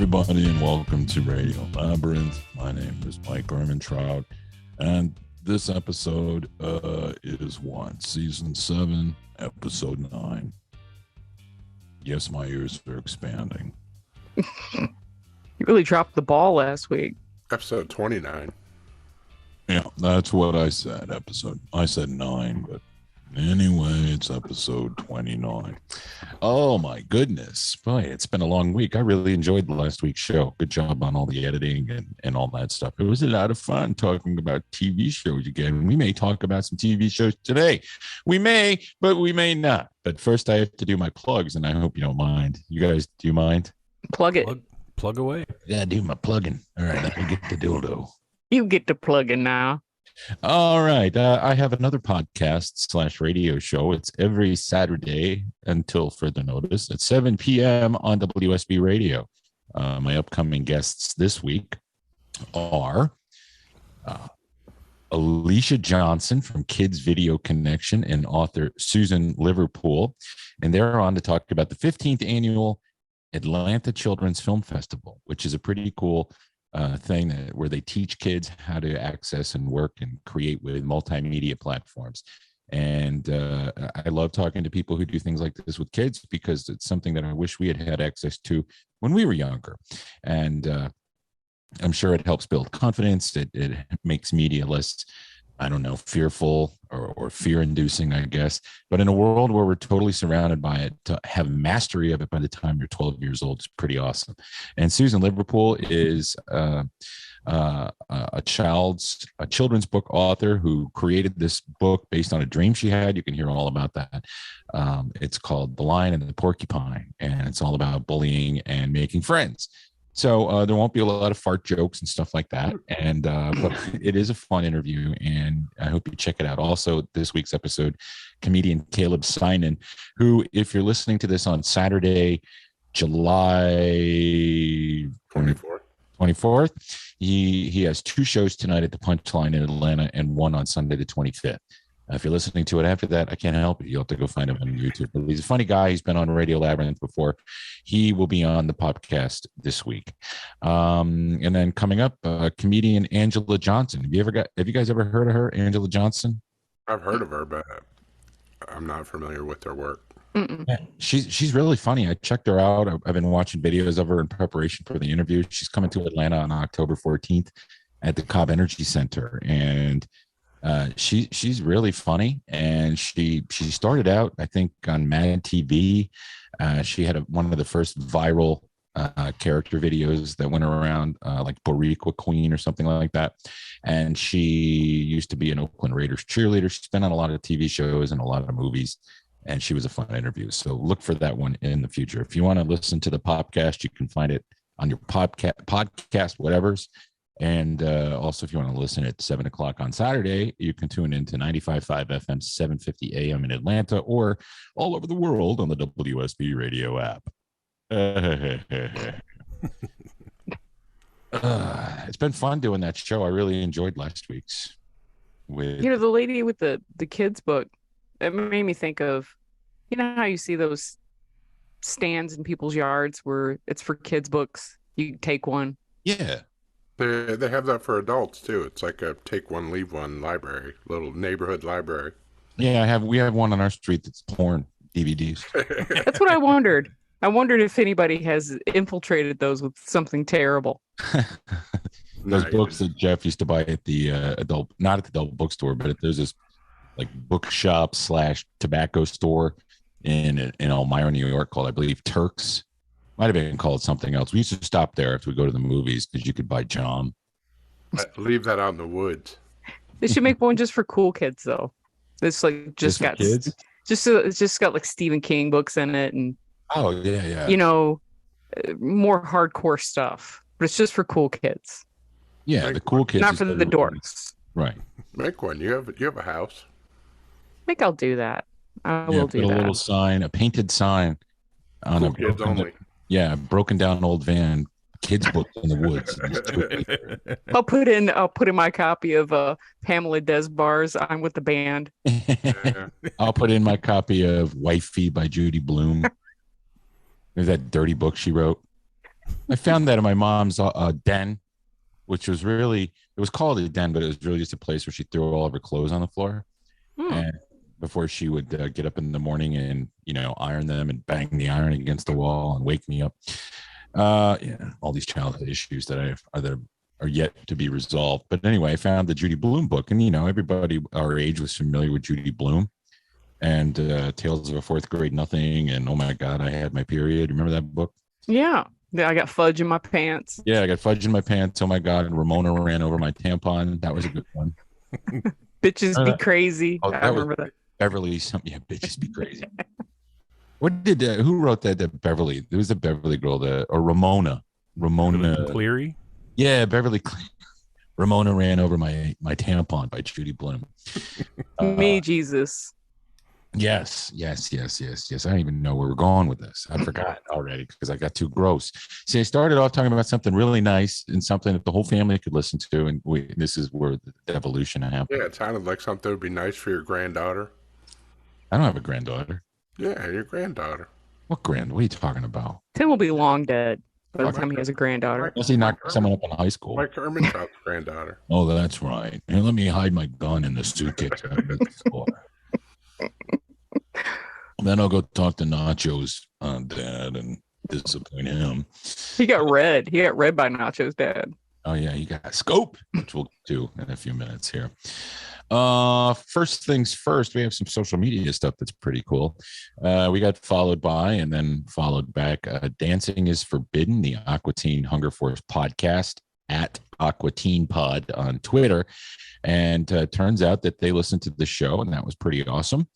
everybody, and welcome to Radio Labyrinth. My name is Mike Ermintrout, and this episode is Season 7, Episode 9. Yes, my ears are expanding. You really dropped the ball last week. Episode 29. Yeah, that's what I said. I said 9, but anyway, it's episode 29. Oh my goodness. Boy, it's been a long week. I really enjoyed last week's show. Good job on all the editing and all that stuff. It was a lot of fun talking about TV shows again. We may talk about some TV shows today. We may, but we may not. But first I have to do my plugs, and I hope you don't mind. You guys, do you mind? Plug it. Plug away. Yeah, do my plugging. All right, let me get the dildo. You get to plug in now. All right. I have another podcast / radio show. It's every Saturday until further notice at 7 p.m. on WSB Radio. My upcoming guests this week are Alicia Johnson from Kids Video Connection and author Susan Liverpool. And they're on to talk about the 15th annual Atlanta Children's Film Festival, which is a pretty cool thing where they teach kids how to access and work and create with multimedia platforms. And I love talking to people who do things like this with kids, because it's something that I wish we had access to when we were younger. And I'm sure it helps build confidence. It makes media less, I don't know, fearful or fear-inducing, I guess. But in a world where we're totally surrounded by it, to have mastery of it by the time you're 12 years old is pretty awesome. And Susan Liverpool is a children's book author who created this book based on a dream she had. You can hear all about that. It's called The Lion and the Porcupine, and it's all about bullying and making friends. So there won't be a lot of fart jokes and stuff like that. And but it is a fun interview, and I hope you check it out. Also, this week's episode, comedian Caleb Synan, who, if you're listening to this on Saturday, July 24th, he has 2 shows tonight at the Punchline in Atlanta and one on Sunday the 25th. If you're listening to it after that, I can't help it. You'll have to go find him on YouTube. But he's a funny guy. He's been on Radio Labyrinth before. He will be on the podcast this week. And then coming up, comedian Angela Johnson. Have you guys ever heard of her, Angela Johnson? I've heard of her, but I'm not familiar with her work. Yeah, she's really funny. I checked her out. I've been watching videos of her in preparation for the interview. She's coming to Atlanta on October 14th at the Cobb Energy Center, and she's really funny. And she started out, I think, on Mad TV. She had one of the first viral character videos that went around, like Boricua Queen or something like that. And she used to be an Oakland Raiders cheerleader. She's been on a lot of TV shows and a lot of movies, and she was a fun interview. So look for that one in the future. If you want to listen to the Popcast, you can find it on your podcast whatever's. And also, if you want to listen at 7 o'clock on Saturday, you can tune in to 95.5 FM, 750 AM in Atlanta, or all over the world on the WSB radio app. It's been fun doing that show. I really enjoyed last week's. The lady with the kids book, it made me think of, how you see those stands in people's yards where it's for kids books. You take one. Yeah. They have that for adults too. It's like a take one, leave one library, little neighborhood library. Yeah, we have one on our street that's porn DVDs. That's what I wondered. I wondered if anybody has infiltrated those with something terrible. Those books that Jeff used to buy at the not at the adult bookstore, but there's this like bookshop / tobacco store in Elmira, New York, called, I believe, Turks. Might have been called something else. We used to stop there after we go to the movies because you could buy jam. Leave that out in the woods. They should make one just for cool kids, though. It's like just got kids. It's just got like Stephen King books in it, and more hardcore stuff. But it's just for cool kids. Yeah, the cool kids, not for the dorks. Right. Make one. You have a house. I think I'll do that. I will do that. A little sign, a painted sign on cool kids only. Yeah, broken down old van, kids' books in the woods. I'll put in my copy of Pamela Des Barres' I'm with the Band. I'll put in my copy of Wifey by Judy Blume. There's that dirty book she wrote. I found that in my mom's den, which was really, it was called a den, but it was really just a place where she threw all of her clothes on the floor. And before she would get up in the morning and, iron them and bang the iron against the wall and wake me up. All these childhood issues that are yet to be resolved. But anyway, I found the Judy Blume book, and everybody our age was familiar with Judy Blume and Tales of a Fourth Grade Nothing, and oh my God, I had my period. Remember that book? Yeah, I got fudge in my pants. Yeah, I got fudge in my pants. Oh my God, and Ramona ran over my tampon. That was a good one. Bitches be crazy. Oh, I remember that. Beverly, yeah, bitches be crazy. What did who wrote that? That Beverly. There was a Beverly girl or Ramona Cleary. Yeah, Beverly Cleary. Ramona ran over my tampon by Judy Blume. Me, Jesus. Yes. I don't even know where we're going with this. I forgot already because I got too gross. See, I started off talking about something really nice and something that the whole family could listen to, and this is where the evolution happened. Yeah, it sounded like something would be nice for your granddaughter. I don't have a granddaughter. Yeah, your granddaughter. What What are you talking about? Tim will be long dead by the time he has a granddaughter. Unless he knocked someone up in high school. Mike Ehrmantraut's granddaughter. Oh, that's right. Here, let me hide my gun in the suitcase. Then I'll go talk to Nacho's dad and disappoint him. He got red. He got red by Nacho's dad. Oh yeah, you got a scope, which we'll do in a few minutes here. First things first, we have some social media stuff that's pretty cool. We got followed by and then followed back. Dancing is Forbidden, the Aqua Teen Hunger Force podcast at Aqua Teen Pod on Twitter. And turns out that they listened to the show, and that was pretty awesome.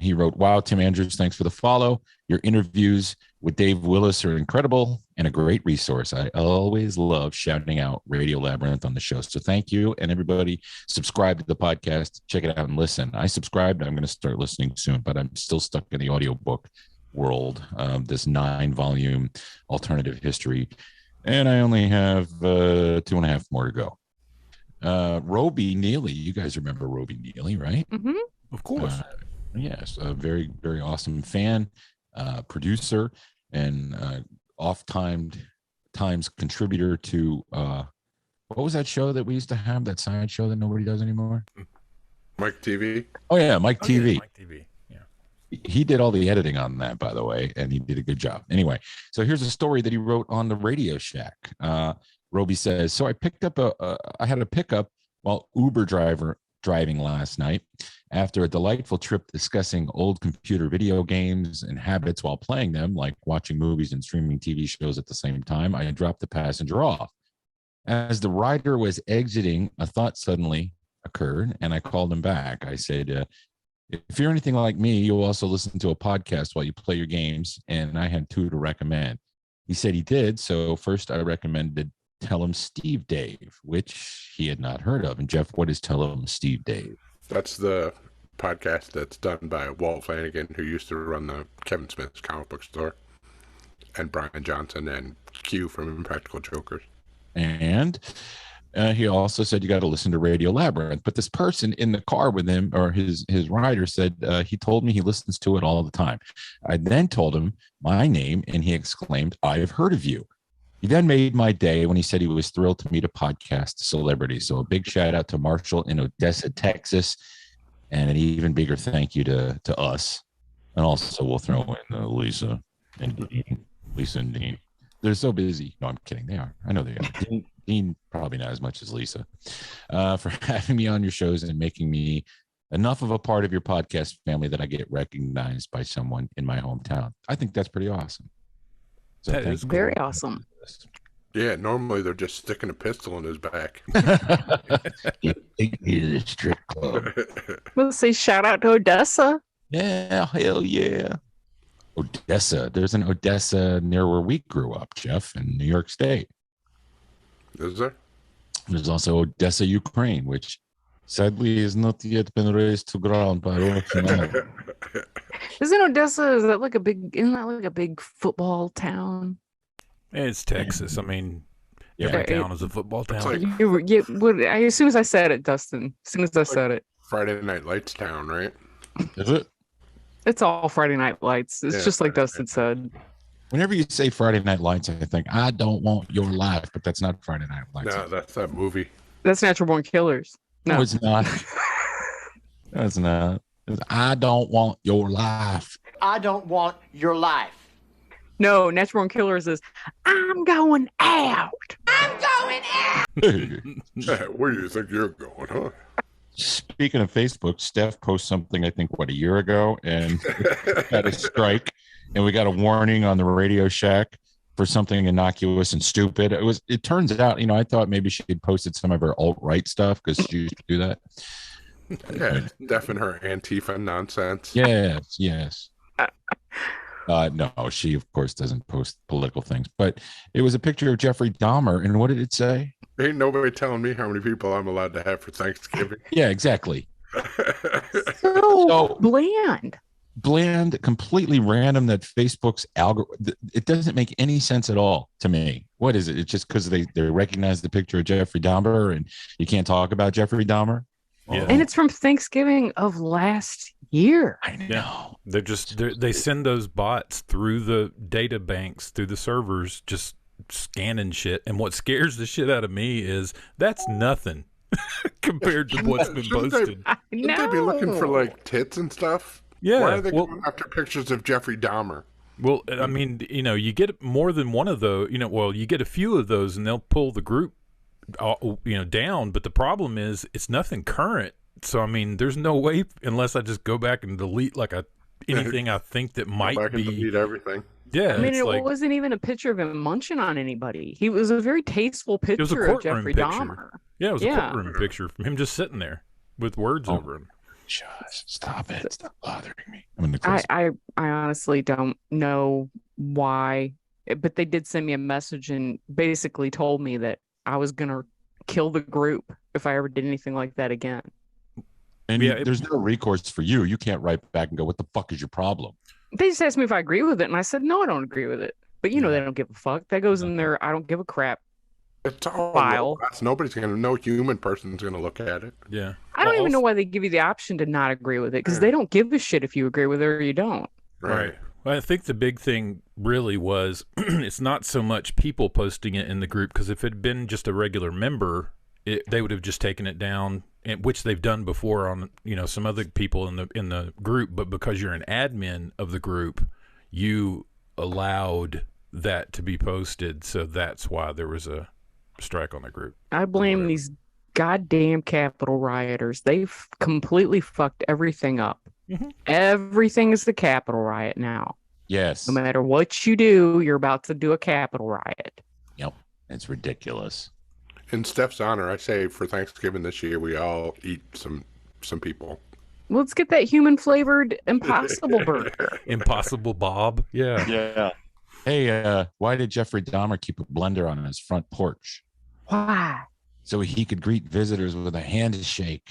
He wrote, "Wow, Tim Andrews, thanks for the follow. Your interviews with Dave Willis are incredible and a great resource. I always love shouting out Radio Labyrinth on the show. So thank you. And everybody subscribe to the podcast. Check it out and listen." I subscribed. I'm going to start listening soon, but I'm still stuck in the audiobook world. This 9-volume alternative history. And I only have 2.5 more to go. Roby Neely. You guys remember Roby Neely, right? Mm-hmm. Of course. Yes, a very, very awesome fan, producer, and oft-times contributor to what was that show that we used to have, that side show that nobody does anymore? Mike TV. Oh yeah, Mike TV. Yeah, Mike TV. Yeah. He did all the editing on that, by the way, and he did a good job. Anyway, so here's a story that he wrote on the Radio Shack. Roby says, "So I had a pickup while Uber driving last night. After a delightful trip discussing old computer video games and habits while playing them, like watching movies and streaming TV shows at the same time, I dropped the passenger off. As the rider was exiting, a thought suddenly occurred, and I called him back. I said, if you're anything like me, you'll also listen to a podcast while you play your games, and I had 2 to recommend." He said he did, so first I recommended Tell 'em Steve Dave, which he had not heard of. And Jeff, what is Tell 'em Steve Dave? That's the podcast that's done by Walt Flanagan, who used to run the Kevin Smith's comic book store, and Brian Johnson and Q from Impractical Jokers. And he also said you got to listen to Radio Labyrinth. But this person in the car with him, or his rider, said he told me he listens to it all the time. I then told him my name, and he exclaimed, "I've heard of you." He then made my day when he said he was thrilled to meet a podcast celebrity. So a big shout out to Marshall in Odessa, Texas, and an even bigger thank you to us. And also we'll throw in Lisa and Dean. Lisa and Dean. They're so busy. No, I'm kidding. They are. I know they are. Dean probably not as much as Lisa. For having me on your shows and making me enough of a part of your podcast family that I get recognized by someone in my hometown. I think that's pretty awesome. So that is very awesome. Yeah, normally they're just sticking a pistol in his back. Take me to the strip club. Let's say shout out to Odessa. Yeah, hell yeah. Odessa. There's an Odessa near where we grew up, Jeff, in New York State. Is there? There's also Odessa, Ukraine, which sadly has not yet been raised to ground by Russia. Isn't Odessa? Isn't that like a big football town? It's Texas. I mean, every town is a football town. Like, as soon as I said it, Dustin. As soon as I said it. Friday Night Lights town, right? Is it? It's all Friday Night Lights. It's just like Dustin said. Whenever you say Friday Night Lights, I think I don't want your life, but that's not Friday Night Lights. No, that's that movie. That's Natural Born Killers. No, it's not. No, it's not. It's, I don't want your life. I don't want your life. No, Natural Born Killers is I'm going out. I'm going out. Where do you think you're going, huh? Speaking of Facebook, Steph posted something, I think, a year ago, and had a strike, and we got a warning on the Radio Shack for something innocuous and stupid. It turns out, I thought maybe she had posted some of her alt-right stuff because she used to do that. Yeah, definitely her Antifa nonsense. Yes. No, she of course doesn't post political things, but it was a picture of Jeffrey Dahmer, and what did it say? Ain't nobody telling me how many people I'm allowed to have for Thanksgiving. Yeah, exactly. So bland, completely random. That Facebook's algorithm, it doesn't make any sense at all to me. What is it? It's just because they recognize the picture of Jeffrey Dahmer, and you can't talk about Jeffrey Dahmer. Yeah. And it's from Thanksgiving of last year. I know. Yeah. They send those bots through the data banks, through the servers, just scanning shit. And what scares the shit out of me is that's nothing compared to what's been posted. Shouldn't they be looking for like tits and stuff? Yeah. Why are they going after pictures of Jeffrey Dahmer? Well, I mean, you get more than one of those. You get a few of those, and they'll pull the group down, but the problem is it's nothing current. So I mean, there's no way unless I just go back and delete anything I think that might be. Delete everything. Yeah, I mean, it wasn't even a picture of him munching on anybody. He was a very tasteful picture of Jeffrey Dahmer. Yeah, it was a courtroom picture from him just sitting there with words over him. Just stop it! Stop bothering me. I honestly don't know why, but they did send me a message and basically told me that I was going to kill the group if I ever did anything like that again. And there's no recourse for you. You can't write back and go, what the fuck is your problem? They just asked me if I agree with it, and I said, no, I don't agree with it. But they don't give a fuck. That goes in there, I don't give a crap it's all file. No human person's going to look at it. Yeah. I don't even know why they give you the option to not agree with it, because they don't give a shit if you agree with it or you don't. Right. Well, I think the big thing really was it's not so much people posting it in the group, because if it had been just a regular member, they would have just taken it down, which they've done before on some other people in the group. But because you're an admin of the group, you allowed that to be posted, so that's why there was a strike on the group. I blame these goddamn Capitol rioters. They've completely fucked everything up. Mm-hmm. Everything is the Capitol riot now. Yes. No matter what you do, you're about to do a Capitol riot. Yep. It's ridiculous. In Steph's honor, I say for Thanksgiving this year, we all eat some people. Let's get that human flavored Impossible burger. Impossible Bob. Yeah. Yeah. Hey, why did Jeffrey Dahmer keep a blender on his front porch? Why? So he could greet visitors with a handshake.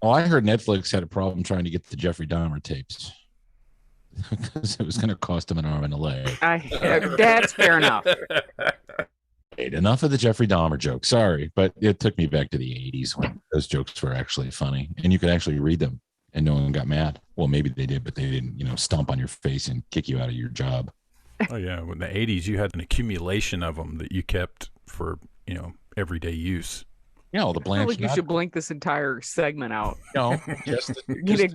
Oh, I heard Netflix had a problem trying to get the Jeffrey Dahmer tapes because it was going to cost him an arm and a leg. That's fair enough. Enough of the Jeffrey Dahmer joke. Sorry, but it took me back to the 80s when those jokes were actually funny, and you could actually read them, and no one got mad. Well, maybe they did, but they didn't, stomp on your face and kick you out of your job. Oh yeah, in the 80s, you had an accumulation of them that you kept for everyday use. Yeah, all the blank. You should blink this entire segment out. No, just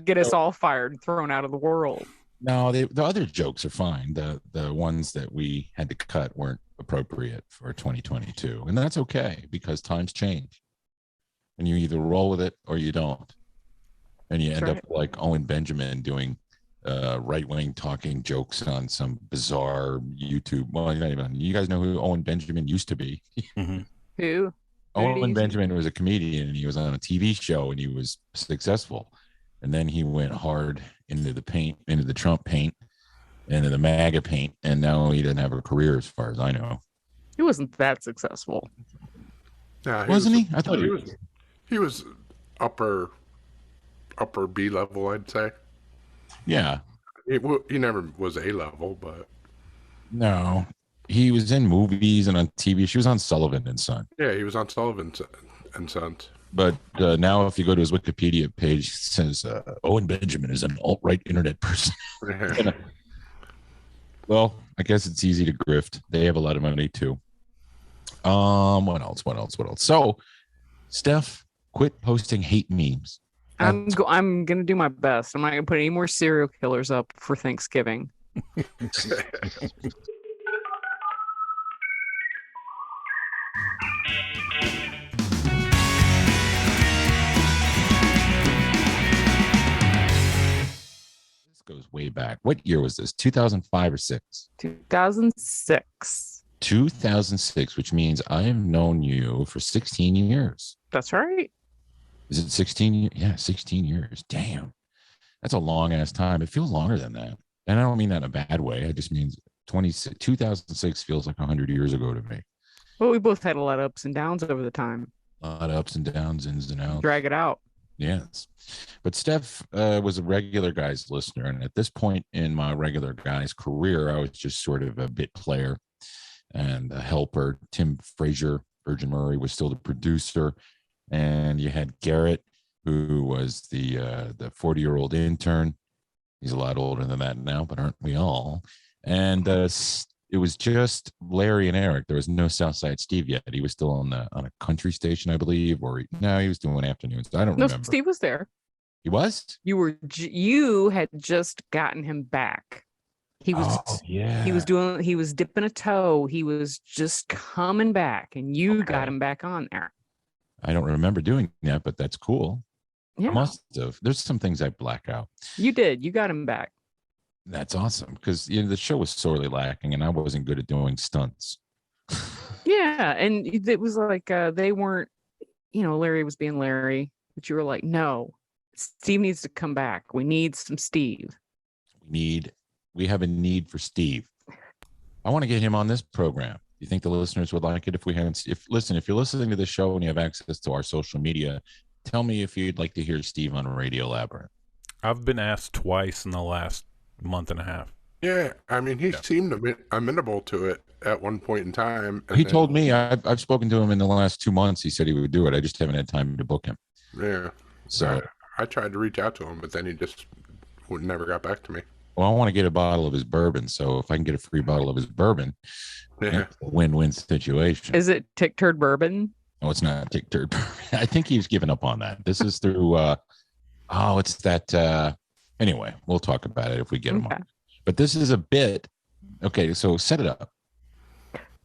get us all fired and thrown out of the world. No, the other jokes are fine. The ones that we had to cut weren't appropriate for 2022, and that's okay because times change, and you either roll with it or you don't, and you end up like Owen Benjamin doing right-wing talking jokes on some bizarre YouTube. Well, not even. You guys know who Owen Benjamin used to be? Mm-hmm. Who? Owen Benjamin was a comedian, and he was on a TV show, and he was successful. And then he went hard into the paint, into the Trump paint, into the MAGA paint, and now he doesn't have a career, as far as I know. He wasn't that successful. Yeah, wasn't he? I thought he was. He was upper B level, I'd say. Yeah. He never was A level, but no, he was in movies and on TV. She was on Sullivan and Son. Yeah, he was on Sullivan and Sons. But now, if you go to his Wikipedia page, it says Owen Benjamin is an alt-right internet person. Well, I guess it's easy to grift. They have a lot of money too. What else? So, Steph, quit posting hate memes. I'm gonna do my best. I'm not gonna put any more serial killers up for Thanksgiving. Goes way back. What year was this? 2005 or 6? 2006. 2006, which means I have known you for 16 years. That's right. Is it 16? Yeah, 16 years. Damn. That's a long ass time. It feels longer than that. And I don't mean that in a bad way. It just means 2006 feels like 100 years ago to me. Well, we both had a lot of ups and downs over the time. A lot of ups and downs, ins and outs. Drag it out. Yes. But Steph was a regular guys listener. And at this point in my regular guys career, I was just sort of a bit player and a helper. Tim Frazier, Virgin Murray, was still the producer. And you had Garrett, who was the 40-year-old intern. He's a lot older than that now, but aren't we all? And it was just Larry and Eric. There was no Southside Steve yet. He was still on a country station, I believe, or no, he was doing afternoons. I don't remember. Steve was there. He was? You had just gotten him back. He was he was dipping a toe. He was just coming back, and you got him back on there. I don't remember doing that, but that's cool. Yeah. I must have. There's some things I black out. You did. You got him back. That's awesome, because the show was sorely lacking, and I wasn't good at doing stunts. Yeah, and it was like they weren't, Larry was being Larry, but you were like, no, Steve needs to come back. We need some Steve. We have a need for Steve. I want to get him on this program. You think the listeners would like it if we had? If you're listening to the show and you have access to our social media, tell me if you'd like to hear Steve on Radio Labyrinth. I've been asked twice in the last month and a half. Yeah, I mean, he seemed amenable to it at one point in time. He told me, I've spoken to him in the last 2 months. He said he would do it. I just haven't had time to book him. Yeah. So I tried to reach out to him, but then he just never got back to me. Well, I want to get a bottle of his bourbon. So if I can get a free bottle of his bourbon, it's a win-win situation. Is it Tick Turd Bourbon? No, it's not Tick Turd Bourbon. I think he's given up on that. This is through, it's that, anyway, we'll talk about it if we get him on. But this is a bit. Okay, so set it up.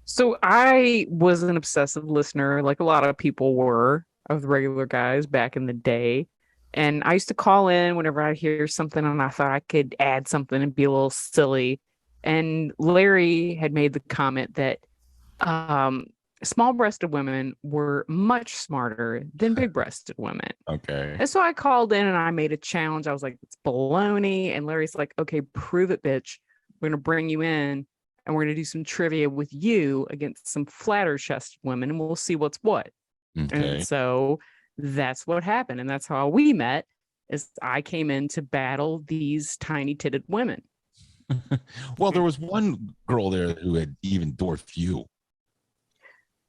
So I was an obsessive listener, like a lot of people were, of the regular guys back in the day. And I used to call in whenever I hear something and I thought I could add something and be a little silly. And Larry had made the comment that small-breasted women were much smarter than big-breasted women. Okay. And so I called in and I made a challenge. I was like, it's baloney. And Larry's like, okay, prove it, bitch. We're going to bring you in and we're going to do some trivia with you against some flatter-chested women and we'll see what's what. Okay. And so that's what happened. And that's how we met, is I came in to battle these tiny-titted women. Well, there was one girl there who had even dwarfed you.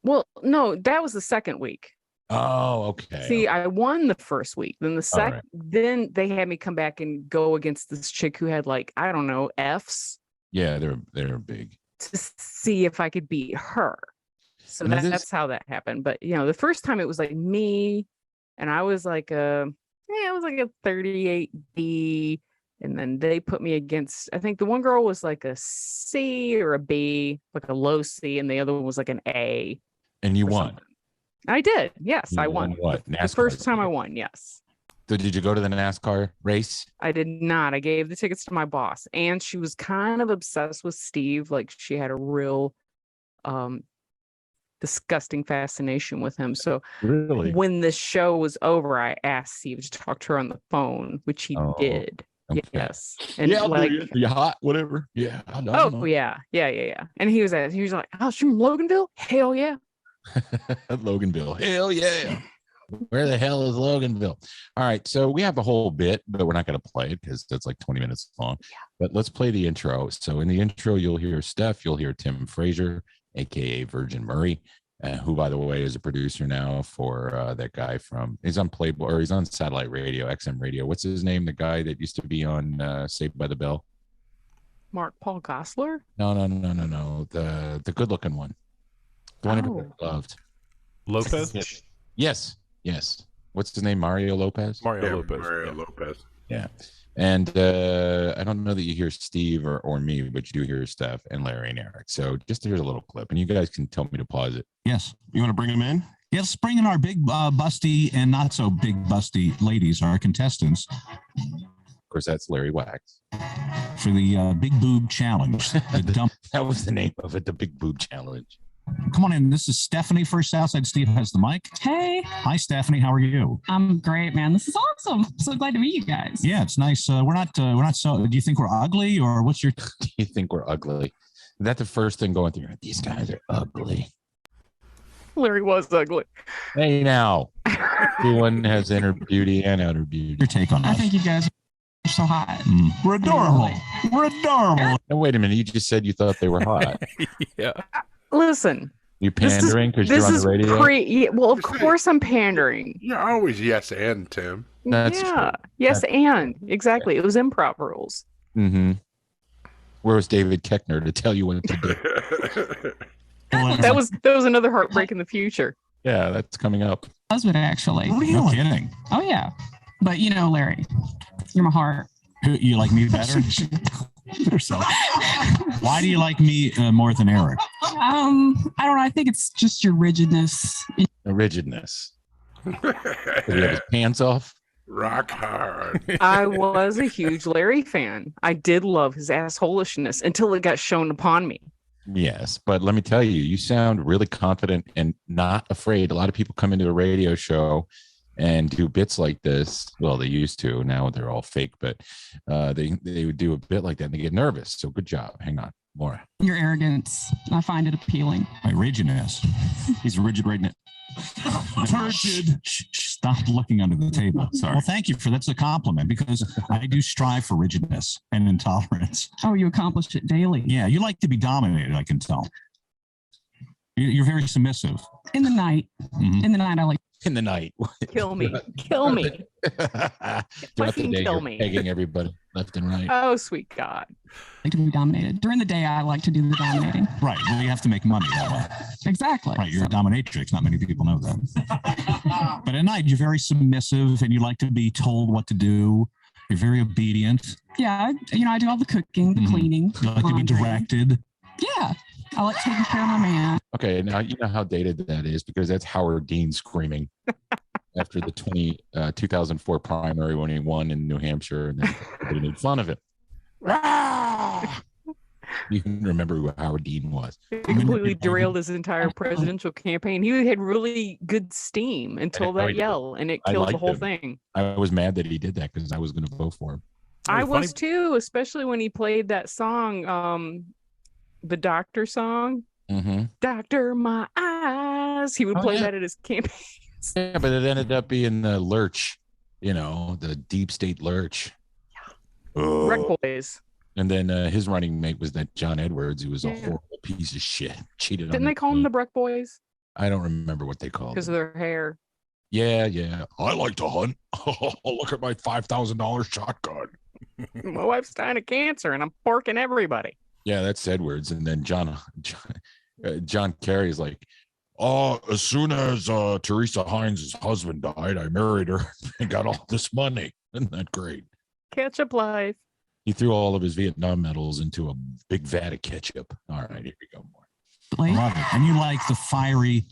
Well, no, that was the second week. Oh, okay. See, I won the first week. Then the second, then they had me come back and go against this chick who had like, I don't know, F's. Yeah, they're big. To see if I could beat her. So that's how that happened. But the first time it was like me, and I was like I was like a 38B, and then they put me against. I think the one girl was like a C or a B, like a low C, and the other one was like an A. And you won. I did. Yes, I won. What? The first time I won. Yes. So did you go to the NASCAR race? I did not. I gave the tickets to my boss, and she was kind of obsessed with Steve. Like she had a real, disgusting fascination with him. So really, when the show was over, I asked Steve to talk to her on the phone, which he did. Okay. Yes. And like, you hot, whatever. Yeah. Yeah. And he was like, oh, she's from Loganville? Hell yeah. Loganville. Hell yeah. Where the hell is Loganville? All right. So we have a whole bit, but we're not going to play it because that's like 20 minutes long. Yeah. But let's play the intro. So in the intro, you'll hear Steph, you'll hear Tim Frazier, aka Virgin Murray. who, by the way, is a producer now for that guy he's on Playboy, or he's on satellite radio, XM radio. What's his name? The guy that used to be on Saved by the Bell. Mark Paul Gosselaar? No. The good looking one. The one everybody loved. Lopez? Yes. What's his name? Mario Lopez? Mario Lopez. Yeah. And I don't know that you hear Steve or me, but you do hear Steph and Larry and Eric. So just here's a little clip, and you guys can tell me to pause it. Yes. You want to bring him in? Yes, bring in our big busty and not so big busty ladies, our contestants. Of course, that's Larry Wax. For the Big Boob Challenge. That was the name of it, the Big Boob Challenge. Come on in. This is Stephanie for Southside. Steve has the mic. Hey. Hi, Stephanie. How are you? I'm great, man. This is awesome. I'm so glad to meet you guys. Yeah, it's nice. We're not so. Do you think we're ugly, or what's your? Do you think we're ugly? Is that the first thing going through your head? These guys are ugly. Larry was ugly. Hey, now. Everyone has inner beauty and outer beauty. Your take on I us? think you guys are so hot. We're adorable. We're adorable. Now, wait a minute. You just said you thought they were hot. Yeah. Listen. You pandering because you're on the radio? Well, of course I'm pandering. You're always yes and, Tim. That's yeah. true. Yes, and. Exactly. It was improv rules. Mm-hmm. Where was David Keckner to tell you what to do? That was another heartbreak in the future. Yeah, that's coming up. Husband, actually. No kidding. Oh, yeah. But, Larry, you're my heart. You like me better? Why do you like me more than Eric? I don't know. I think it's just your rigidness. Rigidness. Did he have his pants off? Rock hard. I was a huge Larry fan. I did love his assholishness until it got shown upon me. Yes, but let me tell you, you sound really confident and not afraid. A lot of people come into a radio show and do bits like this. Well, they used to. Now they're all fake, but they would do a bit like that and they get nervous. So good job. Hang on, Laura. Your arrogance. I find it appealing. My rigidness. He's rigid right now. Turgid. Stop looking under the table. Sorry. Well, thank you that's a compliment because I do strive for rigidness and intolerance. Oh, you accomplish it daily. Yeah, you like to be dominated, I can tell. You're very submissive. In the night. Mm-hmm. In the night, I like. In the night. Kill me. Kill me. Throughout the Fucking day, kill you're me. pegging everybody left and right. Oh, sweet God. to be dominated. During the day, I like to do the dominating. Right. Well, you have to make money that way. Exactly. Right. You're a dominatrix. Not many people know that. But at night, you're very submissive and you like to be told what to do. You're very obedient. Yeah. I do all the cooking, the cleaning. You like to be laundry. directed. Yeah. I like taking care of my man. Okay, now you know how dated that is because that's Howard Dean screaming after the 2004 primary when he won in New Hampshire, and then everybody made fun of him. You can remember who Howard Dean was. It completely derailed his entire presidential campaign. He had really good steam until that yell, and it killed the whole thing. I was mad that he did that because I was going to vote for him. I was too, especially when he played that song, the Doctor song. Mm-hmm. Doctor My Eyes. He would play that at his campaigns. Yeah, but it ended up being the lurch, the deep state lurch. Yeah. Wreck Boys. And then his running mate was that John Edwards, who was a horrible piece of shit. Cheated on Didn't they call him the Breck Boys? I don't remember what they called because of their hair. Yeah. I like to hunt. Look at my $5,000 shotgun. My wife's dying of cancer, and I'm porking everybody. Yeah, that's Edwards. And then John Kerry's like, as soon as Teresa Hines' husband died, I married her and got all this money. Isn't that great? Ketchup life. He threw all of his Vietnam medals into a big vat of ketchup. All right, here we go. Love it. And you like the fiery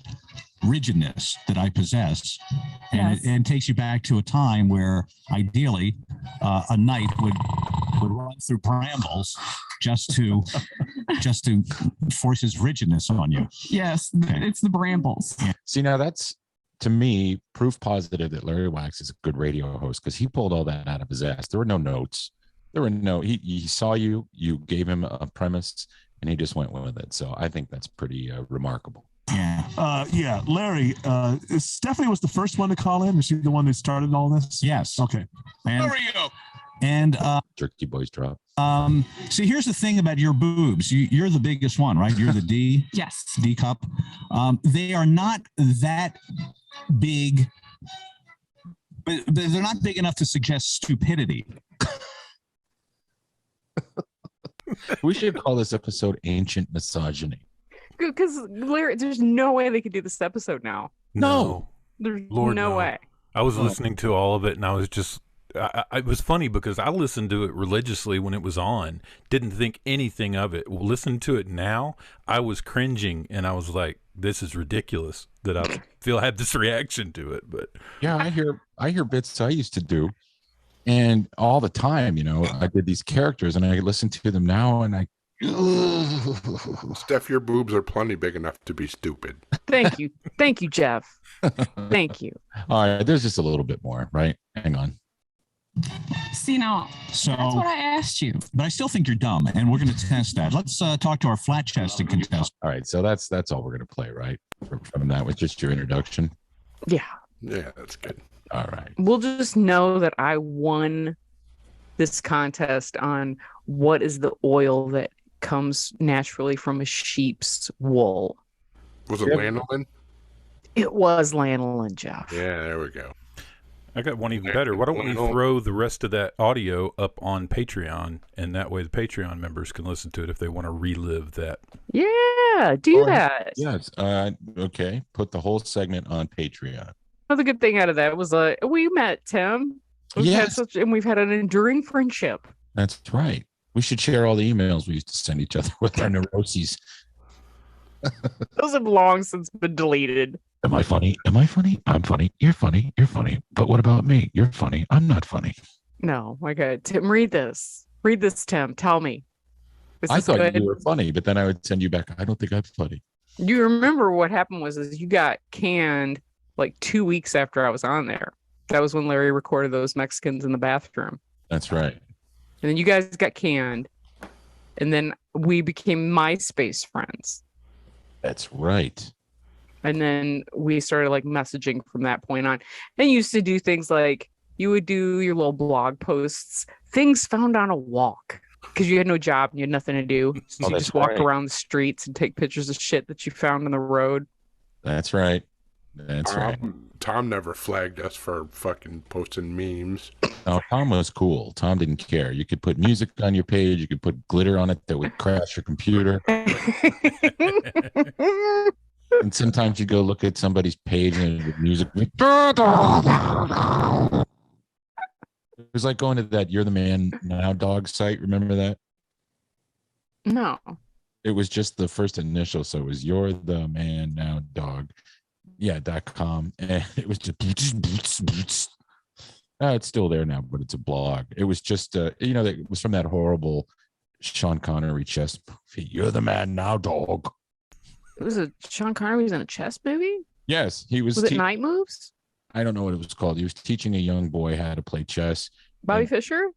rigidness that I possess. And it takes you back to a time where ideally a knight would run through brambles just to force his rigidness on you. Yes, it's the brambles. Yeah. See, now that's, to me, proof positive that Larry Wax is a good radio host because he pulled all that out of his ass. There were no notes. He saw you gave him a premise, and he just went with it. So I think that's pretty remarkable. Yeah. Larry, Stephanie was the first one to call in. Was she the one that started all this? Yes. Okay. And Mario. And Jerky Boys drop. See, here's the thing about your boobs. You're the biggest one, right? You're the D. Yes. D cup. They are not that big, but they're not big enough to suggest stupidity. We should call this episode Ancient Misogyny. Because Larry, there's no way they could do this episode now. No. There's Lord, no way. I was listening to all of it, and I was just, it was funny because I listened to it religiously when it was on, didn't think anything of it. Listen to it now, I was cringing, and I was like, this is ridiculous that I have this reaction to it. But yeah, I hear bits I used to do, and all the time, I did these characters, and I listen to them now, and I. Steph, your boobs are plenty big enough to be stupid. Thank you, Jeff. Thank you. All right, there's just a little bit more, right? Hang on. See, now, So, that's what I asked you. but I still think you're dumb, and we're going to test that. Let's talk to our flat-chested contestant. All right, so that's all we're gonna play, right? From that was just your introduction. Yeah. Yeah, that's good. All right. We'll just know that I won this contest on what is the oil that comes naturally from a sheep's wool. Was it Yep. lanolin? It was lanolin, Jeff. Yeah, there we go. I got one even better. Why don't we throw the rest of that audio up on Patreon, and that way the Patreon members can listen to it if they want to relive that. Yeah, do Oh, that. Yes. Okay. Put the whole segment on Patreon. Another good thing out of that was we met Tim. Yes. We've had an enduring friendship. That's right. We should share all the emails we used to send each other with our neuroses. Those have long since been deleted. Am I funny? Am I funny? I'm funny. You're funny. You're funny. But what about me? You're funny. I'm not funny. No, okay. Tim, read this. Read this, Tim. Tell me. I thought good. you were funny, but then I would send you back. I don't think I'm funny. You remember what happened was you got canned like 2 weeks after I was on there. That was when Larry recorded those Mexicans in the bathroom. That's right. And then you guys got canned. And then we became MySpace friends. That's right. And then we started like messaging from that point on. And you used to do things like you would do your little blog posts, things found on a walk, because you had no job and you had nothing to do. So you that's just walk right. around the streets and take pictures of shit that you found on the road. That's right. That's right. Tom never flagged us for fucking posting memes. No, Tom was cool. Tom didn't care. You could put music on your page. You could put glitter on it that would crash your computer. And sometimes you go look at somebody's page and the music. It was like going to that "You're the Man Now" dog site. Remember that? No. It was just the first initial, so it was "You're the Man Now" dog. Yeah, .com, and it was just. It's still there now, but it's a blog. It was just, it was from that horrible Sean Connery chess movie. "You're the Man Now, dog." It was Sean Connery was in a chess movie? Yes, he was. Was it Night Moves? I don't know what it was called. He was teaching a young boy how to play chess. Bobby Fischer?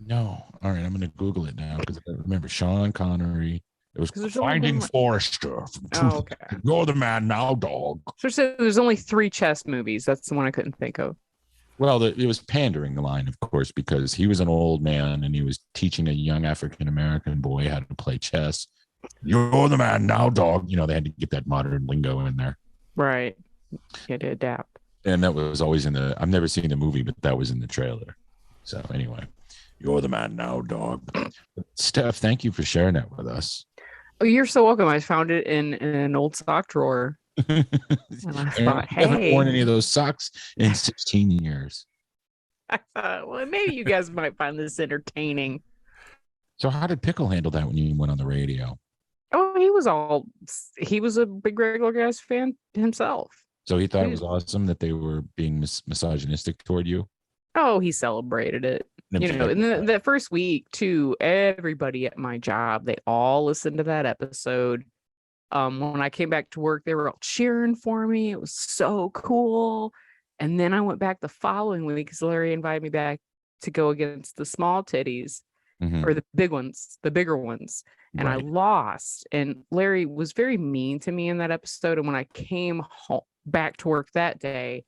No. All right, I'm going to Google it now because I remember Sean Connery. It was there's only Finding been, Forrester. Oh, okay. "You're the Man Now, dog." So there's only 3 chess movies. That's the one I couldn't think of. Well, it was pandering the line, of course, because he was an old man and he was teaching a young African-American boy how to play chess. "You're the Man Now, dog." They had to get that modern lingo in there. Right. You had to adapt. And that was always I've never seen the movie, but that was in the trailer. So anyway, "You're the Man Now, dog." Steph, thank you for sharing that with us. Oh, you're so welcome. I found it in an old sock drawer. And I thought, I haven't hey. worn any of those socks in 16 years. I thought, well, maybe you guys might find this entertaining. So how did Pickle handle that when you went on the radio? Oh, he was a big Regular Guys fan himself. So he thought it was awesome that they were being misogynistic toward you? Oh, he celebrated it. In that first week too, everybody at my job, they all listened to that episode. When I came back to work, they were all cheering for me. It was so cool. And then I went back the following week because Larry invited me back to go against the small titties, or the bigger ones. And right. I lost. And Larry was very mean to me in that episode. And when I came back to work that day,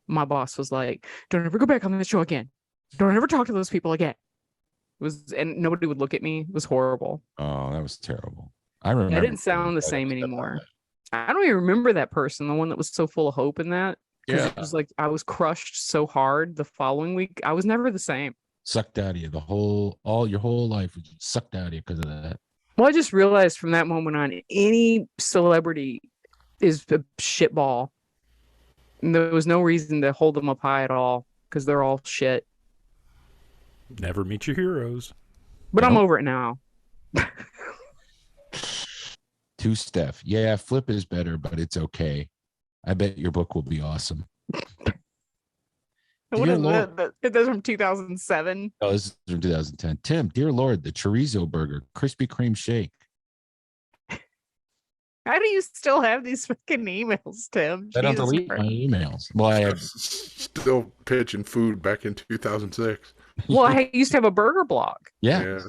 my boss was like, "Don't ever go back on the show again. Don't ever talk to those people again." And nobody would look at me. It was horrible. Oh, that was terrible. I remember. I didn't sound the same anymore. I don't even remember that person, the one that was so full of hope in that. Because it was like I was crushed so hard the following week. I was never the same. Sucked out of you. Your whole life was sucked out of you because of that. Well, I just realized from that moment on, any celebrity is a shitball. And there was no reason to hold them up high at all because they're all shit. Never meet your heroes. But I'm over it now. To Steph. Yeah, Flip is better, but it's okay. I bet your book will be awesome. What is that? That's from 2007. Oh, this is from 2010. Tim, dear Lord, the chorizo burger, Krispy Kreme shake. How do you still have these fucking emails, Tim? I don't delete my emails. Well, I have still pitching food back in 2006. Well, I used to have a burger blog. Yeah.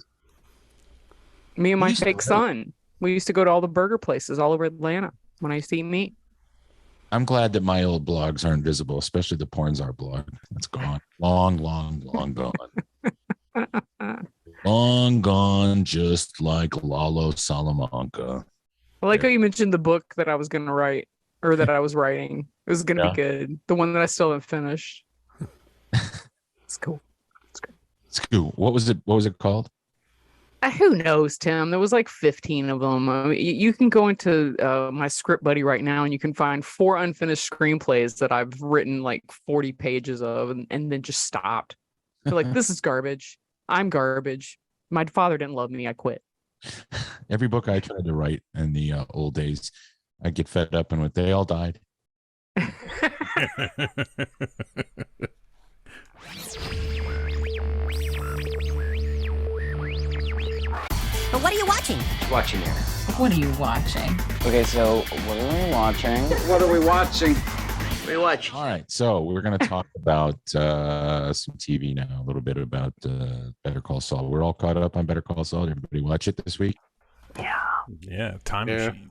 Me and my fake son. We used to go to all the burger places all over Atlanta when I used to eat meat. I'm glad that my old blogs aren't visible, especially the Pornzar blog. It's gone. Long gone. Long gone, just like Lalo Salamanca. I like how you mentioned the book that I was going to write, or that I was writing. It was going to be good. The one that I still haven't finished. It's cool. It's great. It's cool. What was it called? Who knows, Tim? There was like 15 of them. I mean, you can go into my script buddy right now and you can find 4 unfinished screenplays that I've written like 40 pages of and then just stopped. They're like, this is garbage. I'm garbage. My father didn't love me. I quit. Every book I tried to write in the old days, I get fed up and they all died. But what are you watching? Watching here. What are you watching? Okay, so what are we watching? What are we watching? What are you watching? All right, so we're going to talk about some TV now, a little bit about Better Call Saul. We're all caught up on Better Call Saul. Did everybody watch it this week? Yeah, Time Machine.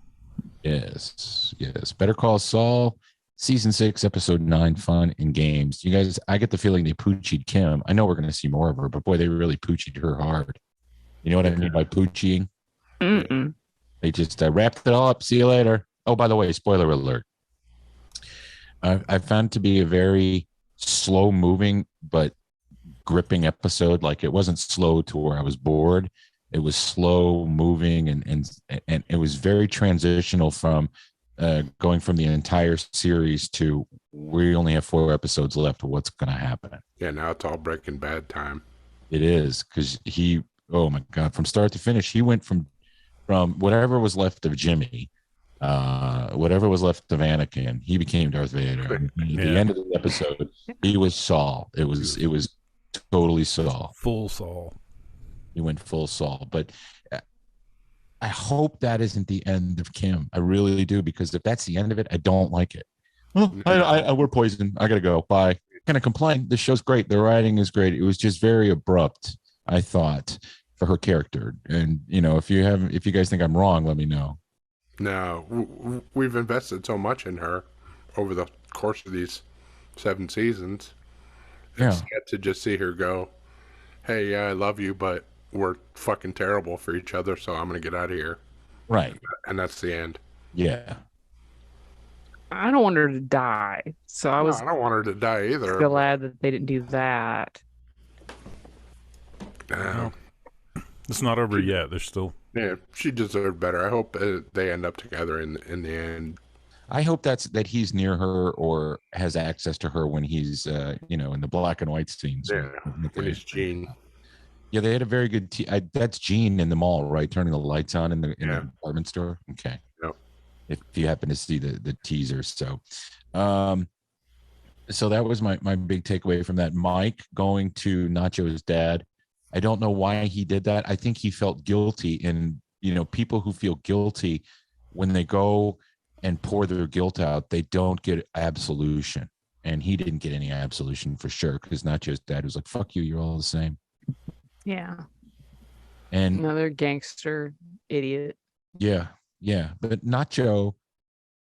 Yes. Better Call Saul, Season 6, Episode 9, Fun and Games. You guys, I get the feeling they poochied Kim. I know we're going to see more of her, but boy, they really poochied her hard. You know what I mean by poochieing? They just wrapped it all up. See you later. Oh, by the way, spoiler alert. I found it to be a very slow moving but gripping episode. Like, it wasn't slow to where I was bored. It was slow moving and it was very transitional from going from the entire series to we only have 4 episodes left. What's going to happen? Yeah, now it's all Breaking Bad time. It is, because oh my God, from start to finish, he went from whatever was left of Jimmy, whatever was left of Anakin, he became Darth Vader. At the end of the episode, he was Saul. It was totally Saul. Full Saul. He went full Saul. But I hope that isn't the end of Kim. I really do, because if that's the end of it, I don't like it. Well, we're poisoned. I gotta go. Bye. Can I complain? This show's great. The writing is great. It was just very abrupt, I thought, for her character. And if you guys think I'm wrong, let me know. No, we've invested so much in her over the course of these 7 seasons. It's yet to just see her go, hey, yeah, I love you, but we're fucking terrible for each other, so I'm gonna get out of here. Right. And that's the end. Yeah. I don't want her to die, so I don't want her to die either. Glad that they didn't do that. It's not over yet. There's still. Yeah, she deserved better. I hope they end up together in the end. I hope that he's near her or has access to her when he's in the black and white scenes. Yeah, when he's Gene. Yeah, they had a very good. That's Gene in the mall, right? Turning the lights on in the department store. Okay. Yep. If you happen to see the teaser, so that was my big takeaway from that. Mike going to Nacho's dad. I don't know why he did that. I think he felt guilty, and people who feel guilty when they go and pour their guilt out, they don't get absolution, and he didn't get any absolution for sure, because Nacho's dad was like, "Fuck you, you're all the same." Yeah. And another gangster idiot. Yeah. But Nacho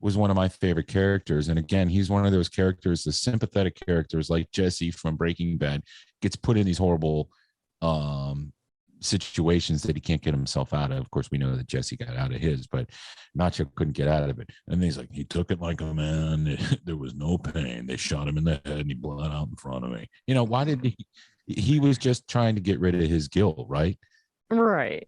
was one of my favorite characters. And again, he's one of those characters, the sympathetic characters like Jesse from Breaking Bad, gets put in these horrible situations that he can't get himself out of. Of course, we know that Jesse got out of his, but Nacho couldn't get out of it. And he's like, he took it like a man. There was no pain. They shot him in the head and he bled out in front of me. Why did he was just trying to get rid of his guilt, right? Right.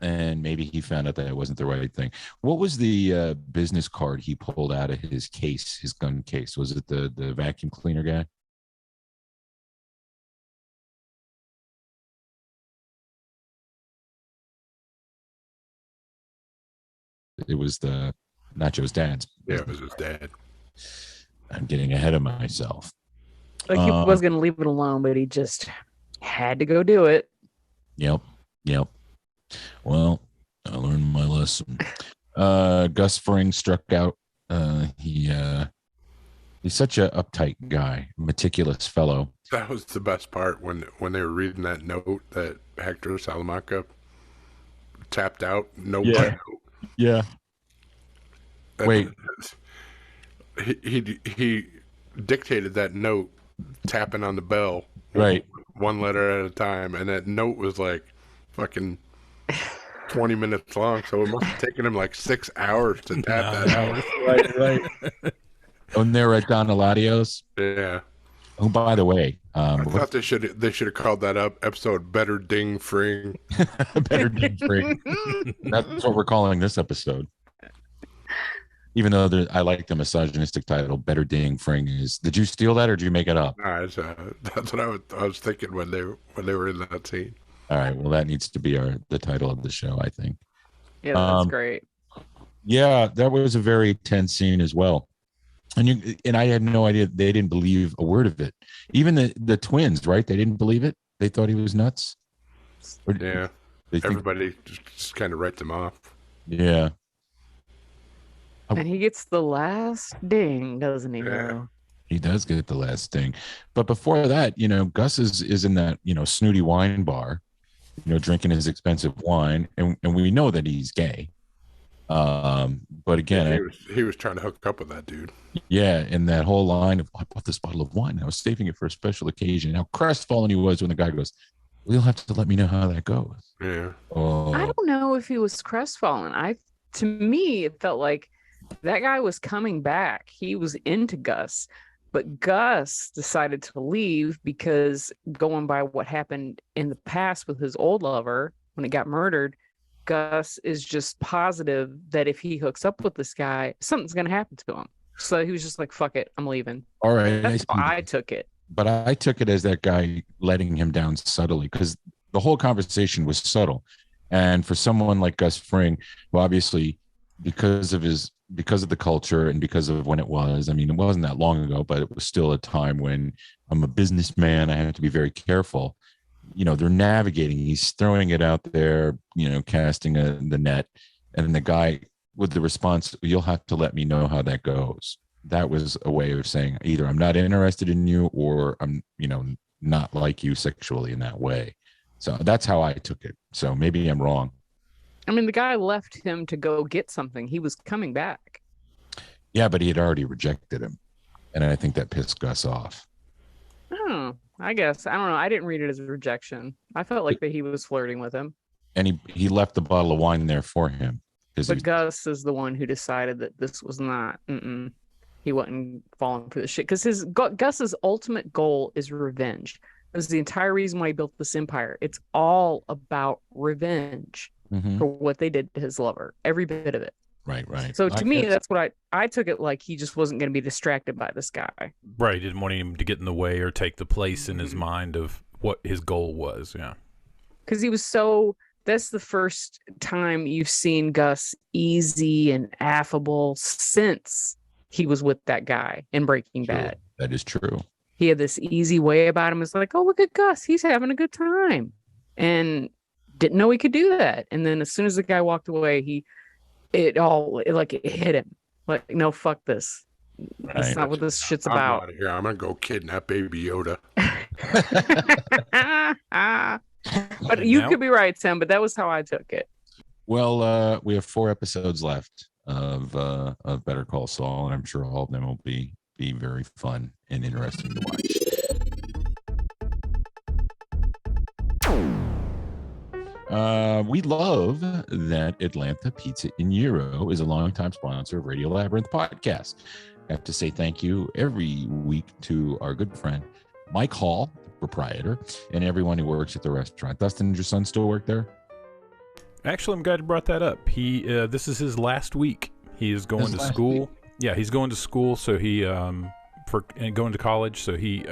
And maybe he found out that it wasn't the right thing. What was the business card he pulled out of his case, his gun case? Was it the vacuum cleaner guy? It was the Nacho's dad's. Yeah, it was his dad. I'm getting ahead of myself. Like he was going to leave it alone, but he just had to go do it. Yep. Well, I learned my lesson. Gus Fring struck out. He's such a uptight guy, meticulous fellow. That was the best part when they were reading that note that Hector Salamanca tapped out. Note by note. Yeah. Wait. He dictated that note, tapping on the bell, right, one letter at a time, and that note was like fucking 20 minutes long. So it must have taken him like 6 hours to tap that out. Right. When they were at Don Eladio's. Yeah. Oh, by the way, I thought they should have called that episode "Better Ding Fring." Better Ding Fring. That's what we're calling this episode. Even though I like the misogynistic title, "Better Ding Fring" is. Did you steal that or did you make it up? Nah, that's what I was thinking when they were in that scene. All right, well, that needs to be the title of the show, I think. Yeah, that's great. Yeah, that was a very tense scene as well. And I had no idea. They didn't believe a word of it. Even the twins, right? They didn't believe it. They thought he was nuts. Yeah. Everybody just kind of writes him off. Yeah. And he gets the last ding, doesn't he? Yeah. He does get the last ding. But before that, Gus is in that, snooty wine bar, drinking his expensive wine. And we know that he's gay. But again, he was trying to hook up with that dude. Yeah, and that whole line of, I bought this bottle of wine. I was saving it for a special occasion. How crestfallen he was when the guy goes, well, you'll have to let me know how that goes. Yeah. Oh. I don't know if he was crestfallen. To me, it felt like that guy was coming back. He was into Gus, but Gus decided to leave because going by what happened in the past with his old lover when he got murdered, Gus is just positive that if he hooks up with this guy, something's going to happen to him. So he was just like, fuck it, I'm leaving. All right. That's how I took it. But I took it as that guy letting him down subtly because the whole conversation was subtle. And for someone like Gus Fring, who obviously, because of the culture and because of when it was, it wasn't that long ago, but it was still a time when I'm a businessman. I have to be very careful. They're navigating. He's throwing it out there, casting the net. And the guy with the response, you'll have to let me know how that goes. That was a way of saying either I'm not interested in you or I'm, not like you sexually in that way. So that's how I took it. So maybe I'm wrong. The guy left him to go get something. He was coming back. Yeah, but he had already rejected him. And I think that pissed Gus off. Oh, I guess. I don't know. I didn't read it as a rejection. I felt like that he was flirting with him. And he left the bottle of wine there for him. But Gus is the one who decided that this was not. He wasn't falling for the shit. Because Gus's ultimate goal is revenge. That was the entire reason why he built this empire. It's all about revenge for what they did to his lover. Every bit of it. Right. So to me, that's what I took it like he just wasn't going to be distracted by this guy. Right. He didn't want him to get in the way or take the place in his mind of what his goal was. Yeah. Because he was that's the first time you've seen Gus easy and affable since he was with that guy in Breaking Bad. That is true. He had this easy way about him. It's like, oh, look at Gus. He's having a good time. And didn't know he could do that. And then as soon as the guy walked away, it hit him. Like, no, fuck this. That's not what this shit's about. I'm out of here. I'm going to go kidnap Baby Yoda. But you could be right, Sam, but that was how I took it. Well, we have 4 episodes left of Better Call Saul, and I'm sure all of them will be very fun and interesting to watch. We love that Atlanta Pizza in Euro is a longtime sponsor of Radio Labyrinth podcast. I have to say thank you every week to our good friend Mike Hall, proprietor, and everyone who works at the restaurant. Dustin, does your son still work there? Actually, I'm glad you brought that up. He this is his last week. He is going to school. Week? Yeah, he's going to school, so he and going to college, so he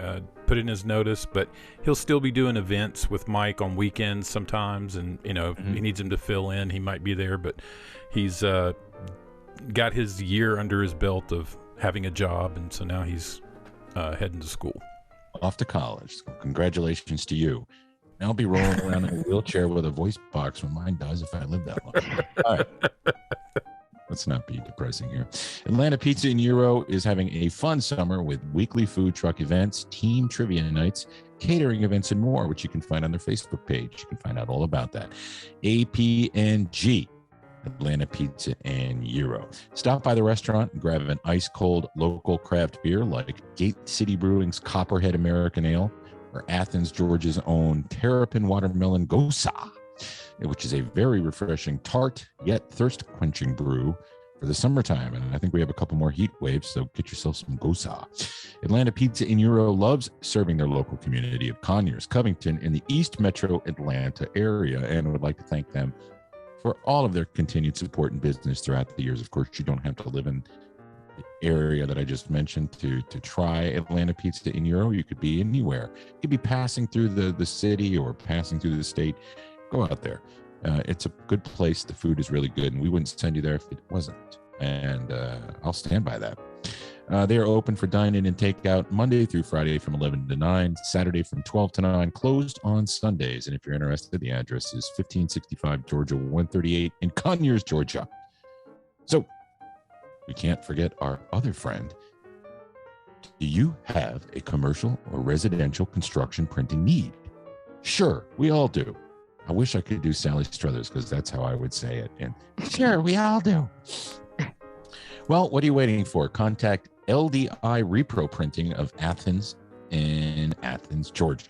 put in his notice, but he'll still be doing events with Mike on weekends sometimes, and he needs him to fill in. He might be there, but he's got his year under his belt of having a job, and so now he's heading to school. Off to college. Congratulations to you. And I'll be rolling around in a wheelchair with a voice box when mine does if I live that long. All right. Let's not be depressing here. Atlanta Pizza in Euro is having a fun summer with weekly food truck events, team trivia nights, catering events, and more, which you can find on their Facebook page. You can find out all about that. APNG, Atlanta Pizza in Euro. Stop by the restaurant and grab an ice-cold local craft beer like Gate City Brewing's Copperhead American Ale or Athens, Georgia's own Terrapin Watermelon Gosa, which is a very refreshing, tart, yet thirst-quenching brew for the summertime. And I think we have a couple more heat waves, so get yourself some Gosa. Atlanta Pizza in Euro loves serving their local community of Conyers, Covington, in the East Metro Atlanta area, and would like to thank them for all of their continued support and business throughout the years. Of course, you don't have to live in the area that I just mentioned to try Atlanta Pizza in Euro. You could be anywhere. You could be passing through the city or passing through the state. Go out there. It's a good place. The food is really good, and we wouldn't send you there if it wasn't. And I'll stand by that. They are open for dine-in and takeout Monday through Friday from 11 to 9, Saturday from 12 to 9, closed on Sundays. And if you're interested, the address is 1565 Georgia 138 in Conyers, Georgia. So we can't forget our other friend. Do you have a commercial or residential construction printing need? Sure, we all do. I wish I could do Sally Struthers because that's how I would say it. And sure, we all do. Well, what are you waiting for? Contact LDI Repro Printing of Athens in Athens, Georgia.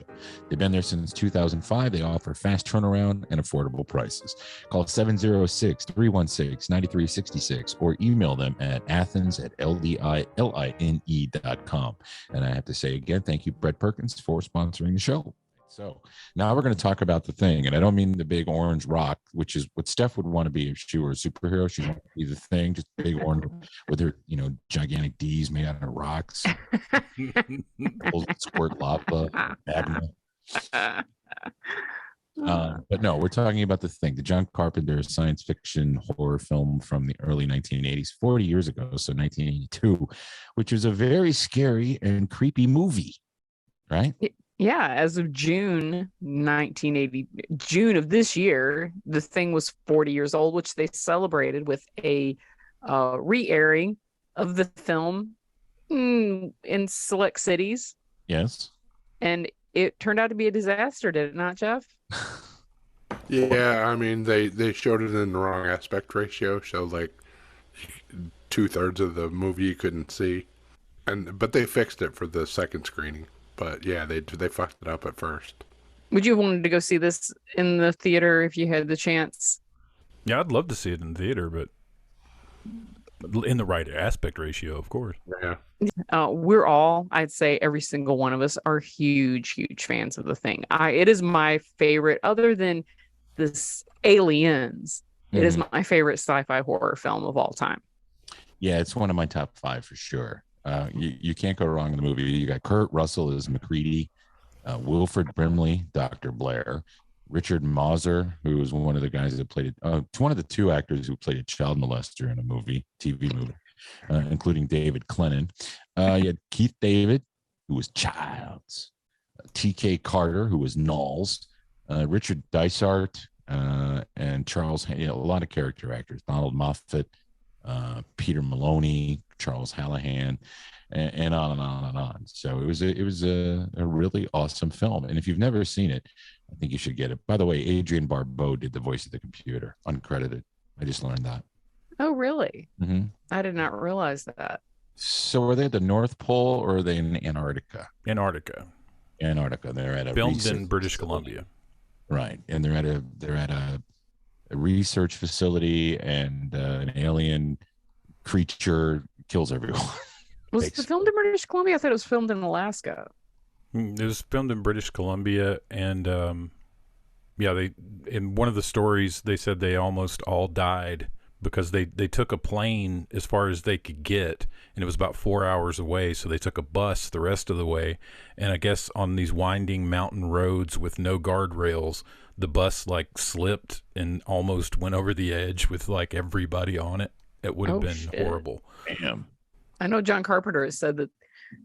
They've been there since 2005. They offer fast turnaround and affordable prices. Call 706-316-9366 or email them at athens@ldine.com. And I have to say again, thank you, Brett Perkins, for sponsoring the show. So now we're going to talk about The Thing, and I don't mean the big orange rock, which is what Steph would want to be if she were a superhero. She'd want to be The Thing, just big orange with her, gigantic D's made out of rocks, squirt lava, magma. But no, we're talking about The Thing, the John Carpenter science fiction horror film from the early 1980s, 40 years ago, so 1982, which was a very scary and creepy movie, right? Yeah, as of June of this year, The Thing was 40 years old, which they celebrated with a re-airing of the film in select cities. Yes. And it turned out to be a disaster, did it not, Jeff? Yeah, I mean, they showed it in the wrong aspect ratio, so like 2/3 of the movie you couldn't see. But they fixed it for the second screening. But yeah, they fucked it up at first. Would you have wanted to go see this in the theater if you had the chance? Yeah, I'd love to see it in the theater, but in the right aspect ratio, of course. Yeah. We're all, I'd say every single one of us are huge fans of The Thing. It is my favorite, other than this Aliens. It is my favorite sci-fi horror film of all time. Yeah, it's one of my top 5 for sure. You can't go wrong in the movie. You got Kurt Russell as McCready, Wilford Brimley, Dr. Blair, Richard Mazur, who was one of the guys that played one of the 2 actors who played a child molester in a TV movie, including David Clennon. You had Keith David, who was Childs, T.K. Carter, who was Knowles, Richard Dysart, and Charles, a lot of character actors, Donald Moffat, Peter Maloney, Charles Hallahan, and on and on and on. So it was a really awesome film. And if you've never seen it, I think you should get it. By the way, Adrienne Barbeau did the voice of the computer, uncredited. I just learned that. Oh, really? Mm-hmm. I did not realize that. So are they at the North Pole or are they in Antarctica? Antarctica. They're at a filmed research in British facility. Columbia. Right, and they're at a research facility, and an alien creature kills everyone. Was it filmed in British Columbia? I thought it was filmed in Alaska. It was filmed in British Columbia, and they in one of the stories they said they almost all died because they took a plane as far as they could get, and it was about 4 hours away, so they took a bus the rest of the way. And I guess on these winding mountain roads with no guardrails, the bus like slipped and almost went over the edge with like everybody on it. It would have been horrible. Damn. I know John Carpenter has said that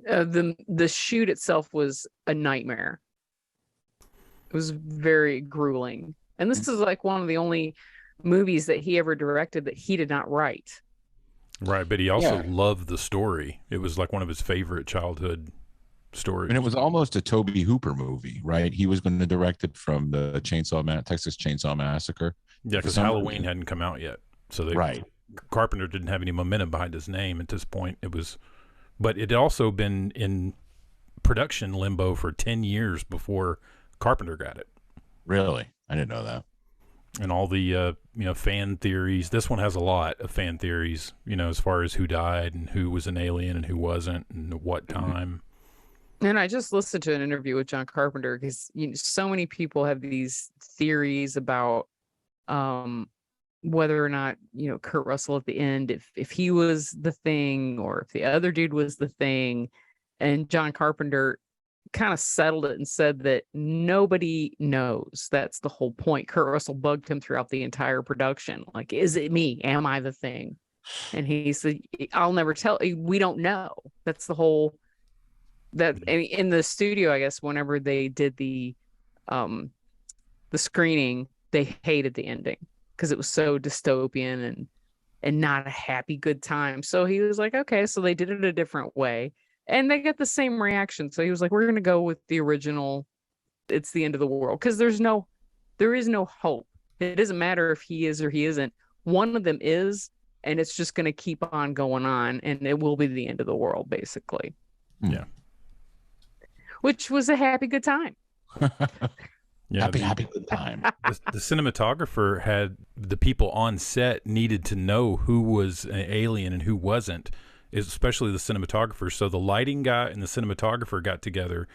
the shoot itself was a nightmare. It was very grueling. And this is like one of the only movies that he ever directed that he did not write. Right, but he also loved the story. It was like one of his favorite childhood stories. And it was almost a Tobe Hooper movie, right? He was going to direct it from the Texas Chainsaw Massacre. Yeah, because Halloween hadn't come out yet. So Carpenter didn't have any momentum behind his name at this point. But it had also been in production limbo for 10 years before Carpenter got it. Really? I didn't know that. And all the fan theories. This one has a lot of fan theories, as far as who died and who was an alien and who wasn't and at what time. And I just listened to an interview with John Carpenter because so many people have these theories about whether or not Kurt Russell at the end, if he was the thing or if the other dude was the thing. And John Carpenter kind of settled it and said that nobody knows. That's the whole point. Kurt Russell bugged him throughout the entire production. Like, is it me? Am I the thing? And he said, I'll never tell. We don't know. That's the whole. That in the studio, I guess, whenever they did the screening, they hated the ending because it was so dystopian and not a happy good time. So he was like, okay, so they did it a different way. And they got the same reaction. So he was like, we're going to go with the original. It's the end of the world. Because there is no hope. It doesn't matter if he is or he isn't. One of them is, and it's just going to keep on going on. And it will be the end of the world, basically. Yeah. Which was a happy, good time. Happy good time. The cinematographer had the people on set needed to know who was an alien and who wasn't, especially the cinematographer. So the lighting guy and the cinematographer got together,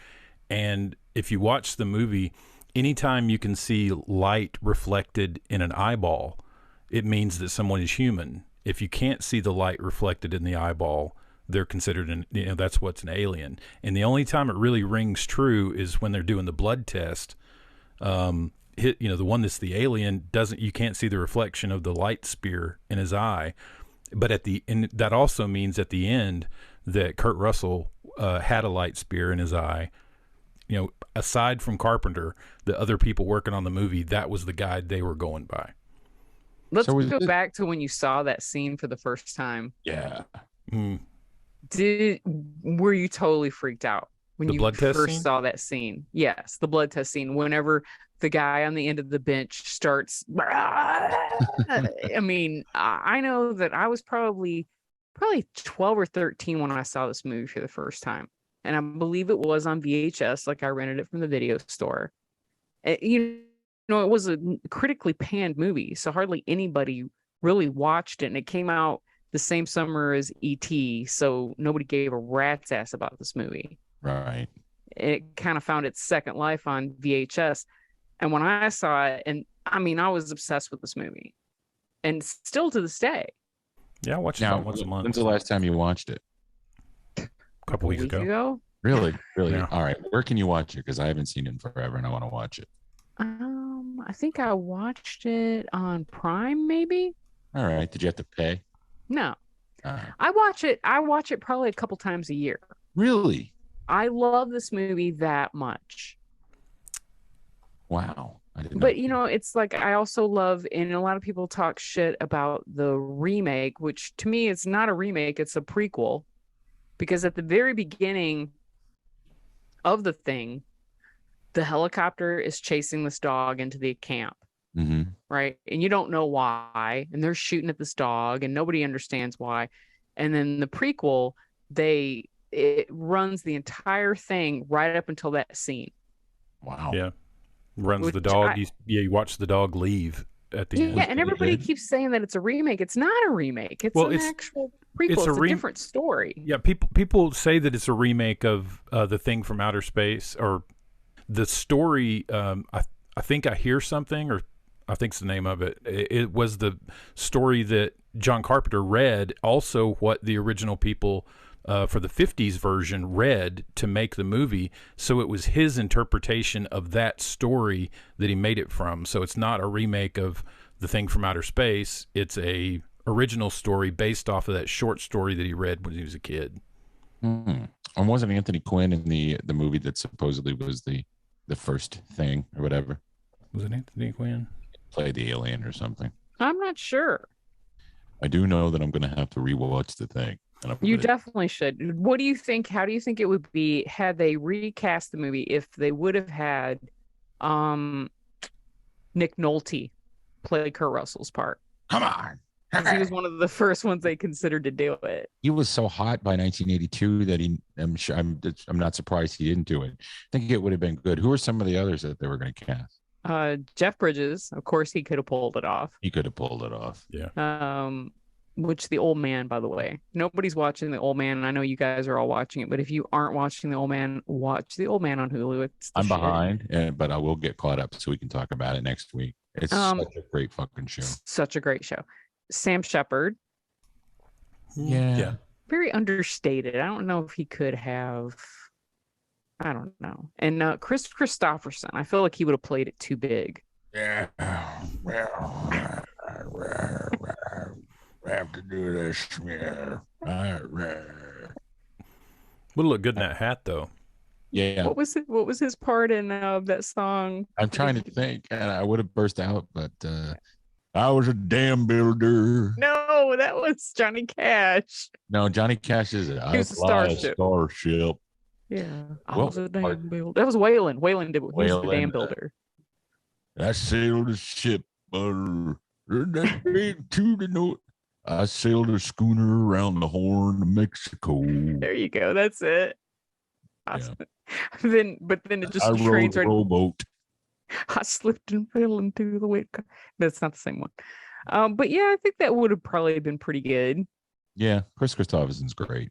and if you watch the movie, anytime you can see light reflected in an eyeball, it means that someone is human. If you can't see the light reflected in the eyeball, they're considered that's what's an alien. And the only time it really rings true is when they're doing the blood test. The one that's the alien you can't see the reflection of the light spear in his eye. But that also means at the end that Kurt Russell had a light spear in his eye. Aside from Carpenter, the other people working on the movie, that was the guide they were going by. Let's go back to when you saw that scene for the first time. Yeah. Were you totally freaked out when you first saw that scene? Yes, the blood test scene. Whenever the guy on the end of the bench starts, I mean, I know that I was probably 12 or 13 when I saw this movie for the first time, and I believe it was on VHS. Like I rented it from the video store. It was a critically panned movie, so hardly anybody really watched it, and it came out the same summer as E.T., so nobody gave a rat's ass about this movie. Right. It kind of found its second life on VHS. And when I saw it, and I mean, I was obsessed with this movie. And still to this day. Yeah, I watch it once a month. When's the last time you watched it? A couple weeks ago. Really? Yeah. All right. Where can you watch it? Because I haven't seen it in forever and I want to watch it. I think I watched it on Prime, maybe. All right. Did you have to pay? No. I watch it probably a couple times a year. Really? I love this movie that much. Wow. I didn't know. But it's like I also love, and a lot of people talk shit about the remake, which to me it's not a remake, it's a prequel. Because at the very beginning of the thing, the helicopter is chasing this dog into the camp. Mm-hmm. Right. And you don't know why. And they're shooting at this dog and nobody understands why. And then the prequel, it runs the entire thing right up until that scene. Wow. Yeah. Runs the dog. You watch the dog leave at the end. Yeah, and everybody keeps saying that it's a remake. It's not a remake. It's an actual prequel. It's a different story. Yeah, people say that it's a remake of The Thing from Outer Space, or the story. I think I Hear Something, or I think's the name of it. It was the story that John Carpenter read, also what the original people for the 50s version read to make the movie. So it was his interpretation of that story that he made it from. So it's not a remake of The Thing from Outer Space. It's a original story based off of that short story that he read when he was a kid. And wasn't Anthony Quinn in the movie that supposedly was the first Thing or whatever? Was it Anthony Quinn? Played the alien or something. I'm not sure. I do know that I'm going to have to rewatch The Thing. You definitely should. What do you think? How do you think it would be had they recast the movie if they would have had Nick Nolte play Kurt Russell's part? Come on. He was one of the first ones they considered to do it. He was so hot by 1982 that I'm not surprised he didn't do it. I think it would have been good. Who are some of the others that they were going to cast? Jeff Bridges, of course, he could have pulled it off. He could have pulled it off. Yeah. Which The Old Man, by the way, nobody's watching The Old Man. I know you guys are all watching it, but if you aren't watching The Old Man, watch The Old Man on Hulu. I'm behind, but I will get caught up so we can talk about it next week. It's such a great fucking show. Such a great show. Sam Shepard. Yeah. Very understated. I don't know if he could have. I don't know. And Chris Christopherson, I feel like he would have played it too big. Yeah. Have to do this. Yeah. Would look good in that hat, though. Yeah. What was his part in that song? I'm trying to think, and I would have burst out, but I was a dam builder. No, that was Johnny Cash. No, Johnny Cash is He was a starship. Yeah. I was a dam builder. That was Waylon. Waylon did. He was the dam builder. I sailed a ship, to the north. I sailed a schooner around the Horn of Mexico. There you go. That's it. Awesome. Yeah. But then it just I rode a rowboat. I slipped and fell into the wet. That's not the same one. But yeah, I think that would have probably been pretty good. Yeah, Chris Christopherson's great.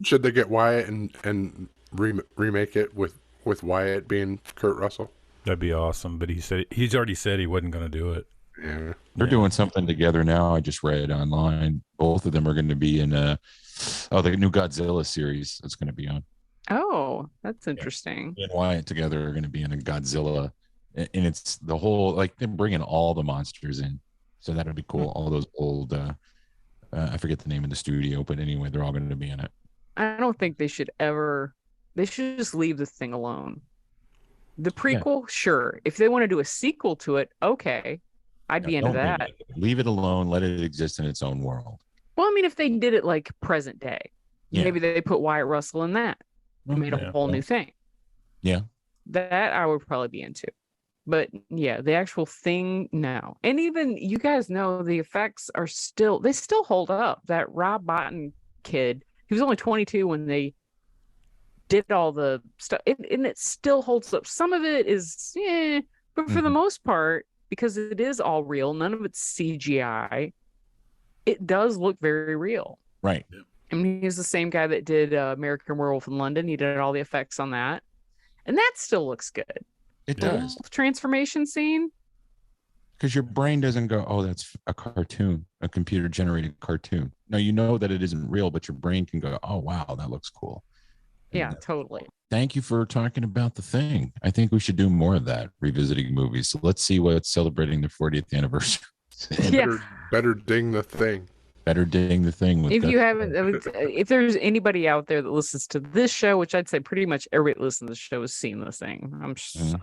Should they get Wyatt and remake it with Wyatt being Kurt Russell? That'd be awesome. But he's already said he wasn't going to do it. Yeah. They're doing something together now. I just read online. Both of them are going to be in the new Godzilla series that's going to be on. Oh, that's interesting. And Wyatt together are going to be in a Godzilla, and it's the whole, like, they're bringing all the monsters in, so that'll be cool. All those old, I forget the name of the studio, but anyway, they're all going to be in it. I don't think they should just leave the thing alone. The prequel, sure. If they want to do a sequel to it, okay. I'd be into that. Leave it alone. Let it exist in its own world. Well, I mean, if they did it like present day, maybe they put Wyatt Russell in that. Made a whole new thing. Yeah. That I would probably be into. But yeah, the actual thing, no. And even you guys know the effects are still hold up. That Rob Bottin kid, he was only 22 when they did all the stuff, and it still holds up. Some of it is, but for the most part, because it is all real, none of it's CGI, it does look very real. Right. I mean, he's the same guy that did American Werewolf in London. He did all the effects on that, and that still looks good. It does. Transformation scene. Because your brain doesn't go, oh, that's a cartoon, a computer-generated cartoon. No, you know that it isn't real, but your brain can go, oh, wow, that looks cool. Yeah, totally. Thank you for talking about The Thing. I think we should do more of that, revisiting movies. So let's see what's celebrating the 40th anniversary. Better ding The Thing. Better ding The Thing. If you haven't, if there's anybody out there that listens to this show, which I'd say pretty much everybody that listens to the show has seen The Thing.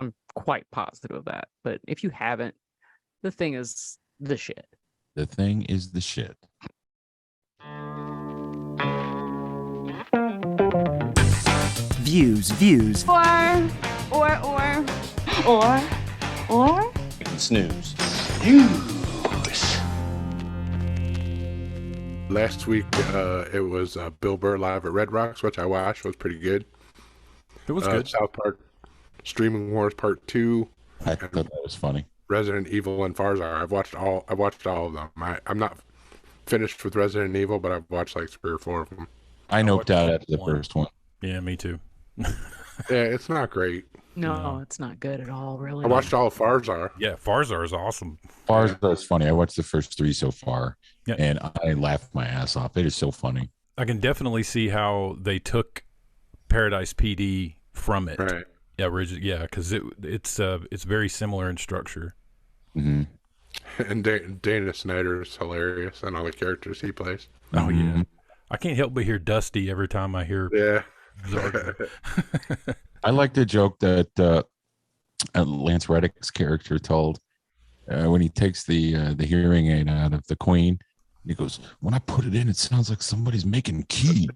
I'm quite positive of that. But if you haven't, The Thing is the shit. The Thing is the shit. Views. Or. Snooze. Last week, it was Bill Burr live at Red Rocks, which I watched. Was pretty good. It was good. South Park Streaming Wars Part 2 I thought that was funny. Resident Evil and Farzar. I watched all of them. I'm not finished with Resident Evil, but I've watched like 3 or 4 of them. I noped out after the first one. Yeah, me too. Yeah, it's not great. No, it's not good at all, really. I watched all of Farzar. Yeah, Farzar is awesome. Farzar is funny. I watched the first 3 so far, Yeah. and I laughed my ass off. It is so funny. I can definitely see how they took Paradise PD from it. Right. Yeah, because it's very similar in structure. Mm-hmm. And Dana Snyder is hilarious, and all the characters he plays. Oh yeah, I can't help but hear Dusty every time I hear. Yeah. I like the joke that Lance Reddick's character told when he takes the hearing aid out of the Queen. He goes, "When I put it in, it sounds like somebody's making keys."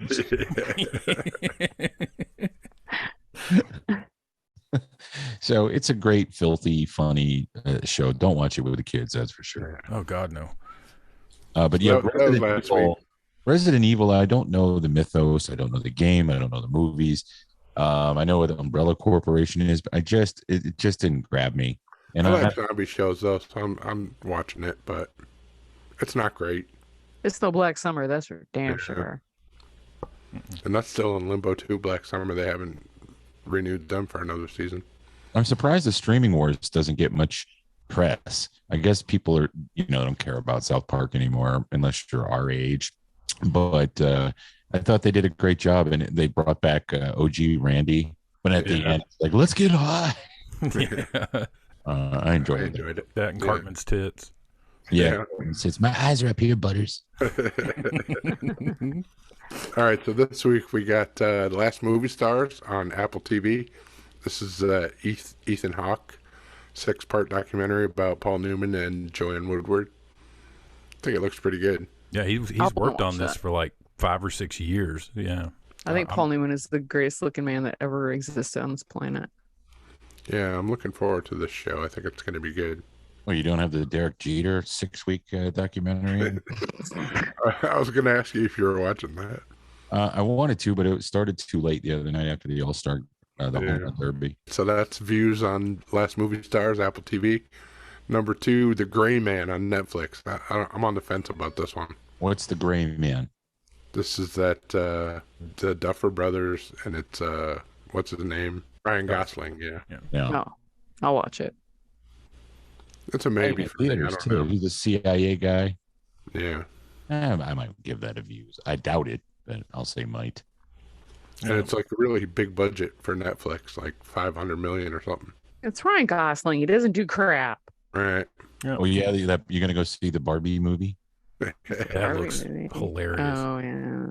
So it's a great, filthy, funny show. Don't watch it with the kids, that's for sure. Oh God, no. But yeah, That was last week. Resident Evil, I don't know the mythos. I don't know the game. I don't know the movies. I know what Umbrella Corporation is, but it just didn't grab me. And I like zombie shows though, so I'm watching it, but it's not great. It's no Black Summer, that's for damn Yeah. sure. And that's still in limbo too. Black Summer, they haven't renewed them for another season. I'm surprised the streaming wars doesn't get much press. I guess people don't care about South Park anymore unless you're our age. But I thought they did a great job, and they brought back OG Randy. But at the end, it's like, let's get high. Yeah. I enjoyed it. That and Cartman's tits. Yeah. It says, my eyes are up here, Butters. All right, so this week we got The Last Movie Stars on Apple TV. This is Ethan Hawke, 6-part documentary about Paul Newman and Joanne Woodward. I think it looks pretty good. Yeah, he's worked on this for like 5 or 6 years. Yeah. I think Paul Newman is the greatest looking man that ever existed on this planet. Yeah, I'm looking forward to this show. I think it's going to be good. Well, you don't have the Derek Jeter 6-week documentary? I was going to ask you if you were watching that. I wanted to, but it started too late the other night after the All-Star, the Home Run Derby. So that's views on Last Movie Stars, Apple TV. Number 2, The Gray Man on Netflix. I'm on the fence about this one. What's The Gray Man? This is the Duffer Brothers, and it's what's his name? Ryan Gosling. Yeah. No, I'll watch it. It's a maybe for me. I don't know. He's a CIA guy. Yeah. I might give that a views. I doubt it, but I'll say might. And it's like a really big budget for Netflix, like $500 million or something. It's Ryan Gosling. He doesn't do crap. Right. Oh yeah, you're gonna go see the Barbie movie? That looks hilarious. Oh yeah.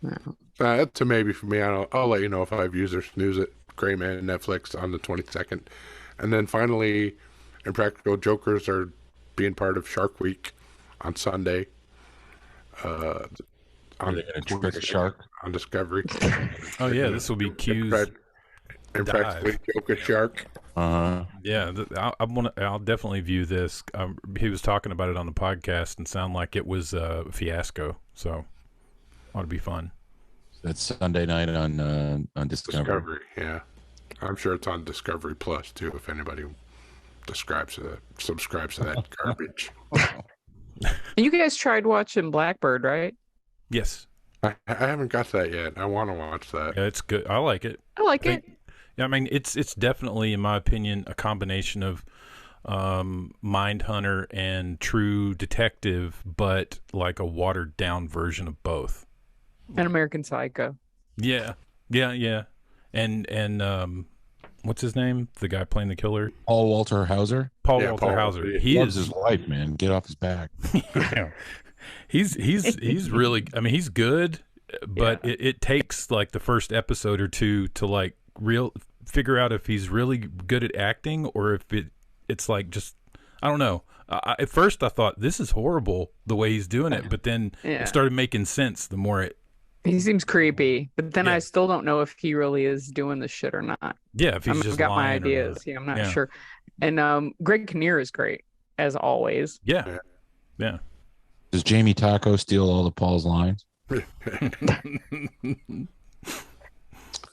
No. That's a maybe for me. I'll let you know if I have views or snooze it. Gray Man Netflix on the 22nd, and then finally, Impractical Jokers are being part of Shark Week on Sunday. Are they gonna trick a shark on Discovery? Oh yeah, this will be Q's Impractically Joker Shark. Yeah, I'll definitely view this. He was talking about it on the podcast and sound like it was a fiasco. So ought to be fun. That's Sunday night on Discovery. Yeah, I'm sure it's on Discovery Plus too. If anybody subscribes to that garbage. You guys tried watching Blackbird, right? Yes. I haven't got that yet. I want to watch that. Yeah, it's good. I like it. I like it. Yeah, I mean, it's definitely, in my opinion, a combination of Mindhunter and True Detective, but like a watered down version of both. And American Psycho. Yeah. And what's his name? The guy playing the killer? Paul Walter Hauser. Paul Hauser. He loves is his life, man. Get off his back. Yeah. He's really. I mean, he's good, but it takes like the first episode or two to like figure out if he's really good at acting or if it's like just I don't know. At first, I thought this is horrible the way he's doing it, but then it started making sense the more it. He seems creepy, but then I still don't know if he really is doing the shit or not. Yeah, if he's just got my lying ideas. Yeah, I'm not sure. And Greg Kinnear is great as always. Yeah. Does Jamie Taco steal all the Paul's lines?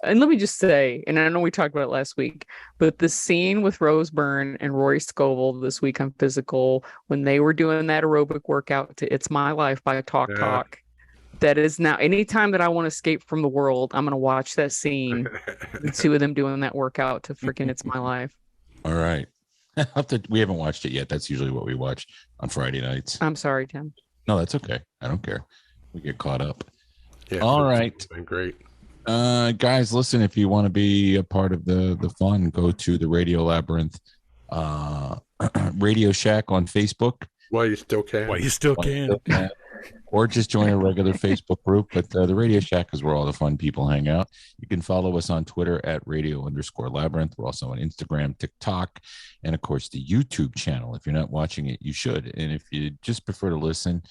And let me just say, and I know we talked about it last week, but the scene with Rose Byrne and Rory Scovel this week on Physical, when they were doing that aerobic workout to It's My Life by Talk Talk, that is now, anytime that I want to escape from the world, I'm going to watch that scene, the two of them doing that workout to freaking It's My Life. All right. We haven't watched it yet. That's usually what we watch on Friday nights. I'm sorry, Tim. No, that's okay. I don't care. We get caught up. Yeah. All right. Been great. Guys, listen, if you want to be a part of the fun, go to the Radio Labyrinth Radio Shack on Facebook. While you still can. Or just join a regular Facebook group. But the Radio Shack is where all the fun people hang out. You can follow us on Twitter at radio_labyrinth. We're also on Instagram, TikTok, and of course the YouTube channel. If you're not watching it, you should. And if you just prefer to listen,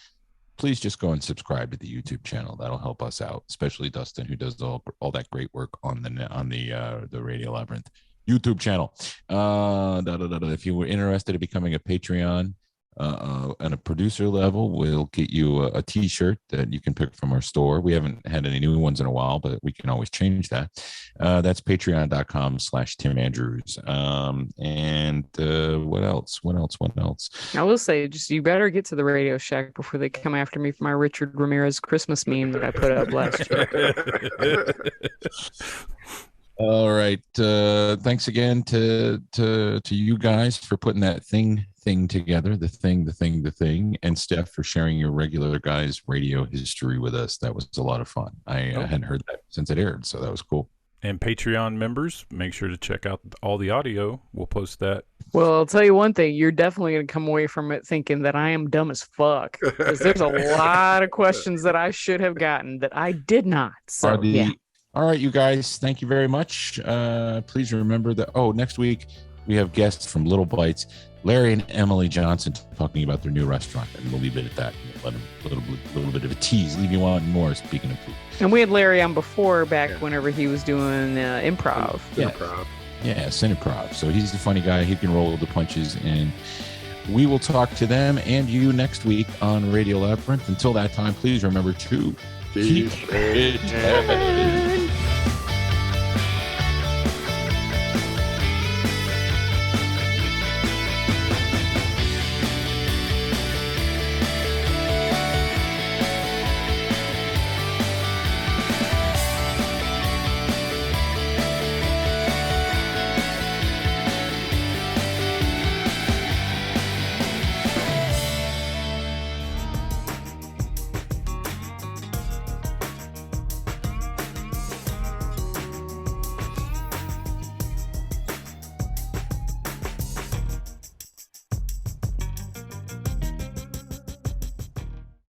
please just go and subscribe to the YouTube channel. That'll help us out, especially Dustin, who does all that great work on the Radio Labyrinth YouTube channel. If you were interested in becoming a Patreon at a producer level, we'll get you a t-shirt that you can pick from our store. We haven't had any new ones in a while, but we can always change that. That's patreon.com/Tim Andrews. And what else? I will say, just you better get to the Radio Shack before they come after me for my Richard Ramirez Christmas meme that I put up last year. All right. Thanks again to you guys for putting that thing together, the thing, and Steph for sharing your regular guys radio history with us. That was a lot of fun. I hadn't heard that since it aired, so that was cool. And Patreon members, make sure to check out all the audio. We'll post that. Well, I'll tell you one thing. You're definitely going to come away from it thinking that I am dumb as fuck. Because there's a lot of questions that I should have gotten that I did not. So, yeah. All right, you guys. Thank you very much. Please remember that. Next week we have guests from Little Bites, Larry and Emily Johnson, talking about their new restaurant, and we'll leave it at that. Let them a little bit of a tease. Leave you wanting more. Speaking of food. And we had Larry on before, whenever he was doing improv. Cineprov. So he's the funny guy. He can roll the punches, and we will talk to them and you next week on Radio Labyrinth. Until that time, please remember to keep it heavy.